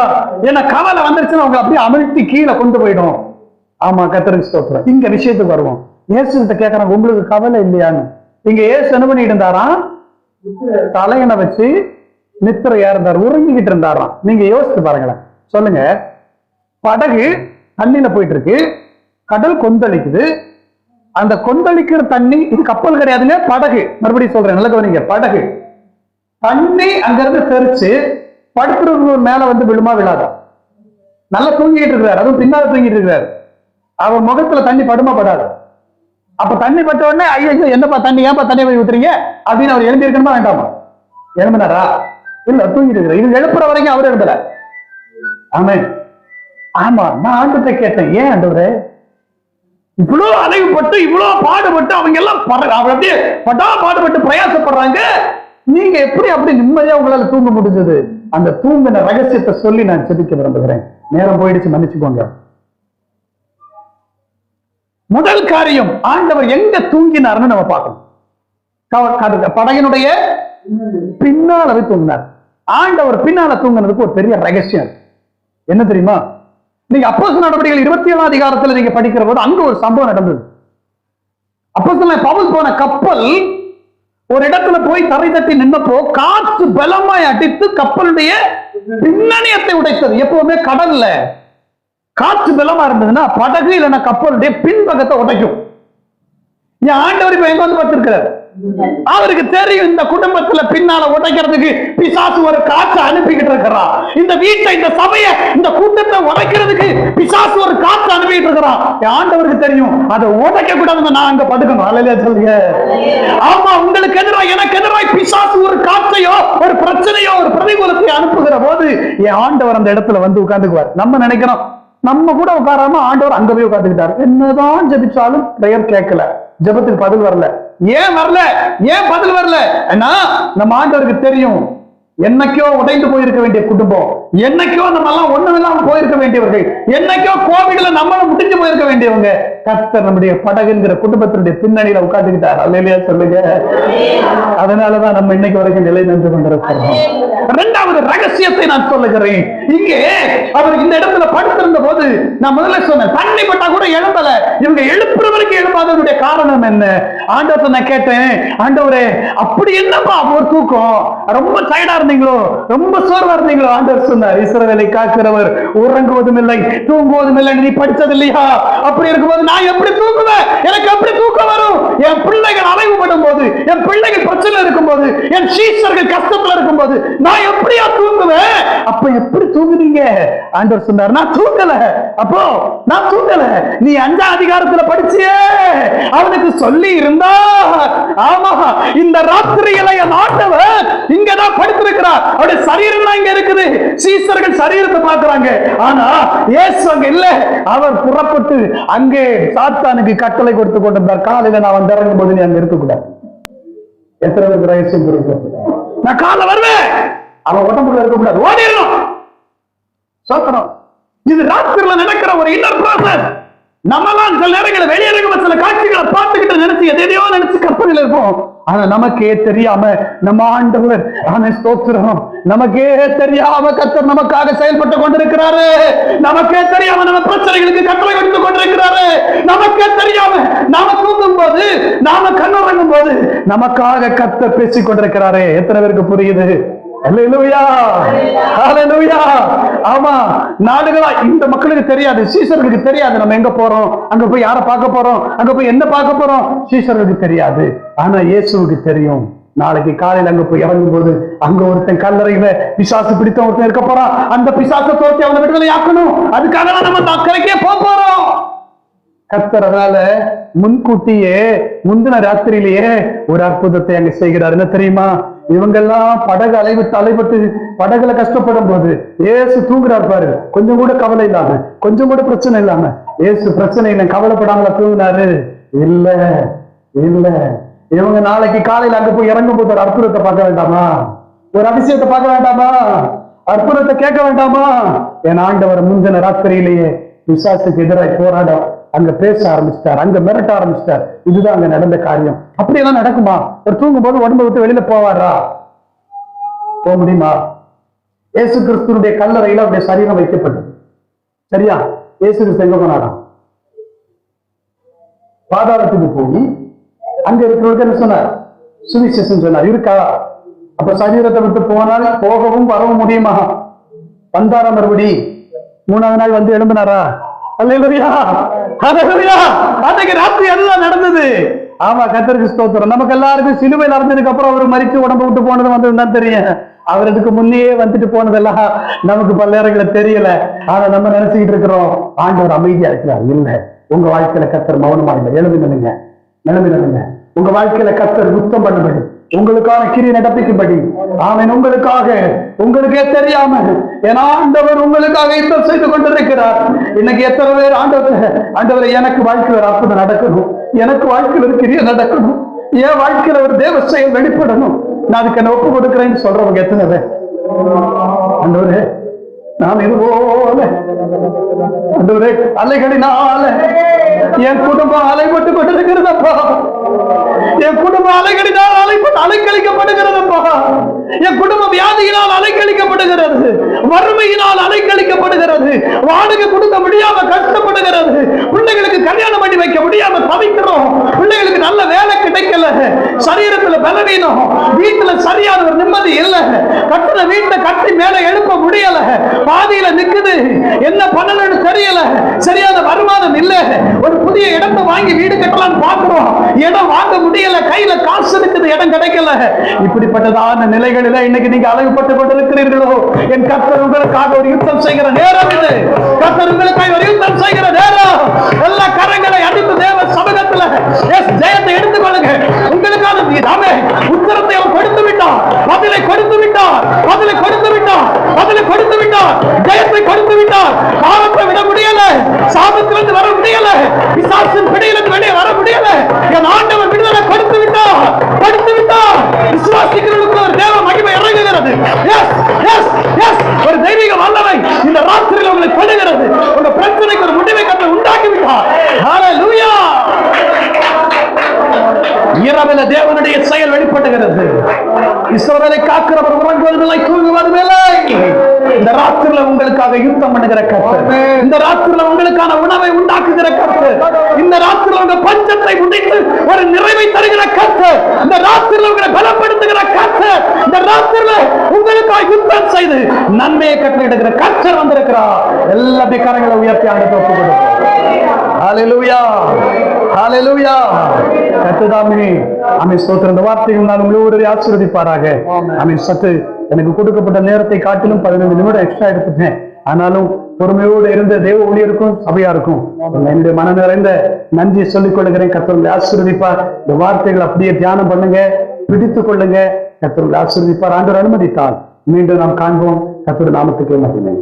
ஏன்னா கவலை வந்துருச்சுன்னா அவங்க அப்படியே அமிழ்த்தி கீழே கொண்டு போயிடும். ஆமா, கர்த்தருக்கு ஸ்தோத்திரம். இங்க விஷயத்துக்கு வருவோம். இயேசு கிட்ட கேட்கறாங்க, உங்களுக்கு கவலை இல்லையான்னு. இங்க இயேசு என்ன பண்ணிட்டு இருந்தாராம்? தலையணை வச்சு நித்திரையா இருந்தார், உறங்கிக்கிட்டு இருந்தாராம். நீங்க யோசிச்சு பாருங்களேன், சொல்லுங்க. படகு தண்ணியில போயிட்டு இருக்கு, கடல் கொந்தளிக்குது. அந்த கொந்தளிக்கிற தண்ணி, இது கப்பல் கிடையாதுங்க, படகு. மறுபடியும் சொல்றேன், நல்ல கவனிங்க. படகு தண்ணி அங்கிருந்து தெரிச்சு படுத்துறவங்க மேல வந்து விழுமா விழாதா? நல்லா தூங்கிட்டு இருக்கிறார், அதுவும் பின்னால தூங்கிட்டு இருக்கிறார். அவர் முகத்துல தண்ணி படுமா படாது? அப்ப தண்ணி பட்ட உடனே ஐயோ என்னப்பா தண்ணி, ஏன்பா தண்ணி போய் ஊத்துறீங்க அப்படின்னு அவர் எழுப்பி இருக்கணுமா வேண்டாமா? எழுப்பினாரா? இல்ல, தூங்கிட்டு இருக்கிறார். இது எழுப்புற வரைக்கும் அவர் எழுப்பல. ஆமென். ஆமா, நான் ஆண்டவரை கேட்டேன், ஏன் ஆண்டவரே இவ்வளவு அலைவுப்பட்டு இவ்வளவு பாடுபட்டு அவங்க எல்லாம் அப்படியே பாடுபட்டு பிரயாசப்படுறாங்க, நீங்க எப்படி அப்படி நிம்மதியா உங்களால தூங்க முடிஞ்சது? அந்த தூங்கின ரகசியத்தை சொல்லி நான் செபிக்க விரும்புகிறேன். நேரம் போயிடுச்சு, மன்னிச்சுக்கோங்க. முதல் காரியம், ஆண்டவர் எங்க தூங்கினார்னு நம்ம பார்க்கணும். படகினுடைய பின்னால தூங்கினார். ஆண்டவர் பின்னால தூங்கினதுக்கு ஒரு பெரிய ரகசியம் என்ன தெரியுமா? நீங்க அப்போஸ்தலர் நடவடிக்கைகள் 27ஆம் அதிகாரத்துல நீங்க படிக்கிற போது அங்க ஒரு சம்பவம் நடந்தது. அப்போஸ்தலன் பவுல் போன கப்பல் ஒரு இடத்துல போய் தரை தட்டி நின்னப்போ காற்று பலமாய் அடித்து கப்பலுடைய பின்னணியத்தை உடைத்தது. எப்பவுமே கடல்ல காற்று பலமா இருந்ததுன்னா படகு இல்லைன்னா கப்பலுடைய பின்பக்கத்தை உடைக்கும். என் ஆண்டவர் இப்ப எங்க வந்து பார்த்திருக்கிறார். அவருக்கு தெரியும் இந்த குடும்பத்துல பின்னால உடைக்கிறதுக்கு பிசாசு ஒரு காற்றை அனுப்பிக்கிட்டு இருக்கிறான். இந்த வீட்டை, இந்த சபையை, இந்த கூட்டத்தை உடைக்கிறதுக்கு பிசாசு ஒரு காற்று அனுப்பிட்டு இருக்கிறான். ஆண்டவருக்கு தெரியும் அதை உடைக்க கூடாதுன்னு நான் அங்க படுக்கணும். அல்லையா சொல்லுங்க. ஆமா, உங்களுக்கு எதிராக எனக்கு எதிராக பிசாசு ஒரு காற்றையோ ஒரு பிரச்சனையோ ஒரு பிரதிகூலத்தை அனுப்புகிற போது என் ஆண்டவர் அந்த இடத்துல வந்து உட்கார்ந்துக்குவார். நம்ம நினைக்கிறோம் நம்ம கூட உட்காராம ஆண்டவர் அங்க போய் உட்கார்ந்துக்கிட்டாரு. என்னதான் ஜெபிச்சாலும் பிரேயர் கேட்கல, ஜெபத்துக்கு பதில் வரல. ஏன் வரல? ஏன் பதில் வரல? நம்ம ஆண்டவருக்கு தெரியும் என்னைக்கோ உடைந்து போயிருக்க வேண்டிய குடும்பம், என்னைக்கோ நம்ம எல்லாம் ஒண்ணுமில்லாம போயிருக்க வேண்டியவர்கள், என்னைக்கோ கோவிட்ல நம்மளும் முடிஞ்சு போயிருக்க வேண்டியவங்க. கர்த்தர் நம்முடைய படகுங்கிற குடும்பத்தினுடைய பின்னணியில உட்கார்ந்துக்கிட்டார். அல்லேலூயா சொல்லுங்க. அதனாலதான் நம்ம இன்னைக்கு வரைக்கும் நிலை நின்று கொண்டிருக்கிறோம். இரண்டாவது ரகசியத்தை நான் சொல்லுகிறேன். இங்கே அவர் இந்த இடத்துல படுத்திருந்த போது நான் முதல்ல சொன்னேன், தண்ணி பட்டா கூட எழும்பல. இவங்க எழுப்புறவருக்கு எழுப்பாதவருடைய காரணம் என்ன? ஆண்டவரை நான் கேட்டேன், ஆண்டவரே அப்படி என்னப்பா ஒரு தூக்கம், ரொம்ப டயர்டா இருந்தீங்களோ, ரொம்ப சோர்வா இருந்தீங்களோ? ஆண்டவர் சொன்னார், இஸ்ரவேலை காக்கிறவர் உறங்குவதும் இல்லை தூங்குவதும் இல்லை. நீ படிச்சது இல்லையா? அப்படி இருக்கும்போது நான் எப்படி தூங்குவேன்? எனக்கு எப்படி தூக்கம் வரும்? என் பிள்ளைகள் அலைவுபடும் போது, என் பிள்ளைகள் பிரச்சனை இருக்கும் போது, என் சீஷர்கள் கஷ்டத்துல இருக்கும் போது நான் எப்படியா தூங்குவேன்? அப்ப எப்படி தூங்குனீங்க? ஆண்டவர் சொன்னார், நான் தூங்கல. அப்போ நான் தூங்கல. நீ 5ஆம் அதிகாரத்துல படிச்சியே, அவனுக்கு சொல்லி இருந்தா. ஆமா, இந்த ராத்திரியில என் ஆண்டவர் இங்கதான் படுத்திருக்கிறார். அவருடைய சரீரம் தான் இங்க இருக்குது. சீஷர்கள் சரீரத்தை பார்க்கிறாங்க, ஆனா இயேசு அங்க இல்ல. அவர் புறப்பட்டு அங்கே சாத்தானுக்கு கட்டளை கொடுத்து கொண்டிருந்தார். காலையில நான் வந்து இறங்கும் போது நீ அங்க இருக்கக்கூடாது. எத்தனை பேருக்கு ரகசியம் புரியுது? நான் காலை வருவேன், அவன் உடம்புல இருக்கக்கூடாது, ஓடிடணும். சொல்லணும். இது ராத்திரில நடக்கிற ஒரு இன்னர் ப்ராசஸ். நம்மலாம் சில நேரங்களில் வெளியே இருக்கிற சில காட்சிகளை பார்த்துக்கிட்டு நினைச்சு எதையோ நினைச்சு கற்பனையில் இருப்போம். ஆனா நமக்கே தெரியாம நம்ம ஆண்டவர் ஸ்தோத்திரம், நமக்கே தெரியாம கர்த்தர் நமக்காக செயல்பட்டு கொண்டிருக்கிறாரு. நமக்கே தெரியாம நம்ம பிரச்சனைகளுக்கு கட்டளை கொடுத்து கொண்டிருக்கிறாரு. நமக்கே தெரியாம நாம தூங்கும் போது, நாம கண்ணுறங்கும் போது நமக்காக கர்த்தர் பேசிக் கொண்டிருக்கிறாரு. எத்தனை பேருக்கு புரியுது? அல்லேலூயா, அல்லேலூயா. ஆமா, நாடுகளா இந்த மக்களுக்கு தெரியாது, சீஷர்களுக்கு தெரியாது நம்ம எங்க போறோம், அங்க போய் யாரை பார்க்க போறோம், அங்க போய் என்ன பார்க்க போறோம். சீஷர்களுக்கு தெரியாது, ஆனா இயேசுவுக்கு தெரியும். நாளைக்கு காலையில் அங்க போய் இறங்கும் போது அங்க ஒருத்தன் கல்லறையில பிசாசு பிடித்த ஒருத்தன் இருக்க போறான். அந்த பிசாசை தோர்த்தி அவனை விடுதலை ஆக்கணும். அதுக்காக நம்ம அக்கறைக்கே போறோம். கர்த்தர் அதனால முன்கூட்டியே முந்தின ராத்திரியிலேயே ஒரு அற்புதத்தை அங்க செய்கிறார். என்ன தெரியுமா? இவங்கெல்லாம் படகு அலைபட்டு படகுல கஷ்டப்படும் போது ஏசு தூங்குறார் பாரு. கொஞ்சம் கூட கவலை இல்லாம, கொஞ்சம் கூட பிரச்சனை இல்லாம. ஏசு பிரச்சனை இல்லை, கவலைப்படாமல தூங்கினாரு? இல்ல இல்ல. இவங்க நாளைக்கு காலையில அங்க போய் இறங்கும் போது ஒரு அற்புதத்தை பார்க்க வேண்டாமா? ஒரு அதிசயத்தை பார்க்க வேண்டாமா? அற்புதத்தை கேட்க வேண்டாமா? என் ஆண்டவர் முந்தின ராத்திரியிலேயே பிசாசுக்கு எதிராக போராட அங்க பேச ஆரம்பிச்சிட்டார், அங்க மிரட்ட ஆரம்பிச்சிட்டார். இதுதான் அங்க நடந்த காரியம். அப்படியெல்லாம் நடக்குமா? ஒரு தூங்கும் போது உடம்பு விட்டு வெளியில போவாரா? போக முடியுமா? இயேசு கிறிஸ்துடைய கல்லறையில அவருடைய சரீரம் வைக்கப்பட்டது. சரியா? இயேசு கிறிஸ்து எங்க போனாராம்? பாதாளத்துக்கு போய் அங்க இருக்கிறவங்க என்ன சொன்னார்? சுவிசேஷம் சொன்னார். இருக்கா? அப்ப சரீரத்தை விட்டு போனால் போகவும் வரவும் முடியுமா? வந்தாரா மறுபடி? 3ஆவது நாள் வந்து எழும்பினாரா? அல்லேலூயா, அல்லேலூயா. அன்னைக்கு ராத்திரி அதுதான் நடந்தது. ஆமா, கர்த்தருக்கு ஸ்தோத்திரம். நமக்கு எல்லாருக்கும் சிலுவையில் நடந்ததுக்கு அப்புறம் அவர் மரிச்சு உடம்பு விட்டு போனது வந்ததுதான் தெரியும். அவர் இதுக்கு முன்னே வந்துட்டு போனதெல்லாம் நமக்கு பல நேரங்களில் தெரியல. ஆனா நம்ம நினைச்சுக்கிட்டு இருக்கிறோம் ஆண்டவர் அமைதியா இருக்கிறார். இல்ல, உங்க வாழ்க்கையில கர்த்தர் மௌனமா இல்லை. எழுதி நிலுங்க. உங்க வாழ்க்கையில கர்த்தர் யுத்தம் பண்ணும்படி, உங்களுக்கான கிரியை நடப்பிக்கும்படி, ஆமென், உங்களுக்கே தெரியாம என் ஆண்டவர் உங்களுக்காக யுத்தம் செய்து கொண்டிருக்கிறார். இன்னைக்கு எத்தனை பேர் ஆண்டவரை எனக்கு வாழ்க்கையில் ஒரு அற்புதம் நடக்கணும், எனக்கு வாழ்க்கையில் ஒரு கிரியை நடக்கணும், என் வாழ்க்கையில ஒரு தேவ செயல் வெளிப்படணும், நான் அதுக்கு என்ன ஒப்பு கொடுக்கிறேன்னு சொல்றவங்க எத்தனை பேர்? ஆண்டவரே, நான் இது போல ஆண்டவரே அலைகளினால என் குடும்பம் அலைப்பட்டு கொண்டிருக்கிறதப்பா. என் குடும்பம் அலைகளினால் அலைக்கழிக்கப்படுகிறதப்பா. என் குடும்பம் வியாதியினால் அலைக்கழிக்கப்படுகிறது, வறுமையினால் அலைக்கழிக்கப்படுகிறது, வாடகை கொடுக்க முடியாம கஷ்டப்படுகிறது, பிள்ளைகளுக்கு கல்யாணம் பண்ணி வைக்க முடியாம தவிக்கிறோம், பிள்ளைகளுக்கு நல்ல வேலை கிடைக்கல, சரீரத்துல பலவீனம் செய்யணும். வீட்டுல சரியான ஒரு நிம்மதி இல்ல. கட்டுற வீட்டை கட்டி மேல எழுப்ப முடியல, பாதியில நிக்குது. என்ன பண்ணணும்னு தெரியல, சரியான வருமானம் இல்ல. ஒரு புதிய இடத்தை வாங்கி வீடு கட்டலாம்னு பாக்குறோம், இடம் வாங்க முடியல, கையில காசு இருக்குது, இடம் கிடைக்கல. இப்படிப்பட்டதான நிலைகளில இன்னைக்கு நீங்க அலைப்பட்டு கொண்டிருக்கிறீர்களோ, என் கர்த்தர் உங்களுக்காக ஒரு யுத்தம் செய்கிற நேரம் இது. கர்த்தர் உங்களுக்காக ஒரு யுத்தம் செய்கிற நேரம். எல்லா கரங்களை அடித்து தேவ சமூகத்துல ஜெயத்தை எடுத்துக் கொள்ளுங்க. உங்களுக்கான உத்தரத்தை அவர் கொடுத்து விட்டார், பதிலை கொடுத்து விட்டார், பதிலை கொடுத்து விட்டார், பதிலை கொடுத்து விட்டார், ஜெயத்தை கொடுத்து விட்டார். பாவத்தை விட முடியல, சாபத்திலிருந்து வர முடியல, பிசாசின் பிடியிலிருந்து வெளியே வர முடியல. என் ஆண்டவர் விடுதலை கொடுத்து விட்டார், கொடுத்து விட்டார். விசுவாசிக்கிறவர்களுக்கு ஒரு தேவ மகிமை இறங்குகிறது. ஒரு தெய்வீக வல்லமை இந்த ராத்திரியில் உங்களை கொடுக்கிறது. உங்க பிரச்சனைக்கு ஒரு முடிவை கட்ட உண்டாக்கி விட்டார். ஹல்லேலூயா. இரவில தேவனுடைய செயல் வெளிப்படுகிறது. இஸ்ரவேலை காக்கிறவர் உறங்குவதில்லை, தூங்குவதில்லை. இந்த ராத்திரில உங்களுக்காக யுத்தம் பண்ணுகிற கர்த்தர், இந்த ராத்திரில உங்களுக்கான உணவை உண்டாக்குகிற கர்த்தர், இந்த ராத்திரில உங்க பஞ்சத்தை முடித்து ஒரு நிறைவை தருகிற கர்த்தர், இந்த ராத்திரில உங்களை பலப்படுத்துகிற கர்த்தர், இந்த ராத்திரில உங்களுக்காக யுத்தம் செய்து நன்மையை கட்டளையிடுகிற கர்த்தர் வந்திருக்கிறார். எல்லா கரங்களை உயர்த்தி ஆண்டவருக்கு ஒப்புக் கொடுப்போம். ஹல்லேலூயா, ஹல்லேலூயா. கர்த்ததாமே ஆமென். ஸ்தோத்திரம். இந்த வார்த்தைகள் நான் உங்களை ஆசீர்வதிப்பாராக. ஆமென். சத்து எனக்கு கொடுக்கப்பட்ட நேரத்தை காட்டிலும் 15 நிமிடம் எக்ஸ்ட்ரா எடுத்துட்டேன். ஆனாலும் பொறுமையோடு இருந்த தேவ ஊழியருக்கும் சபையாருக்கும் என்னுடைய மன நிறைந்த நன்றி சொல்லிக் கொள்ளுகிறேன். கர்த்தர் ஆசீர்வதிப்பார். இந்த வார்த்தைகள் அப்படியே தியானம் பண்ணுங்க, பிடித்துக் கொள்ளுங்க. கர்த்தர் ஆசீர்வதிப்பார். ஆண்டவர் அனுமதித்தால் மீண்டும் நாம் காண்போம். கர்த்தர் நாமத்துக்கு மகிமை.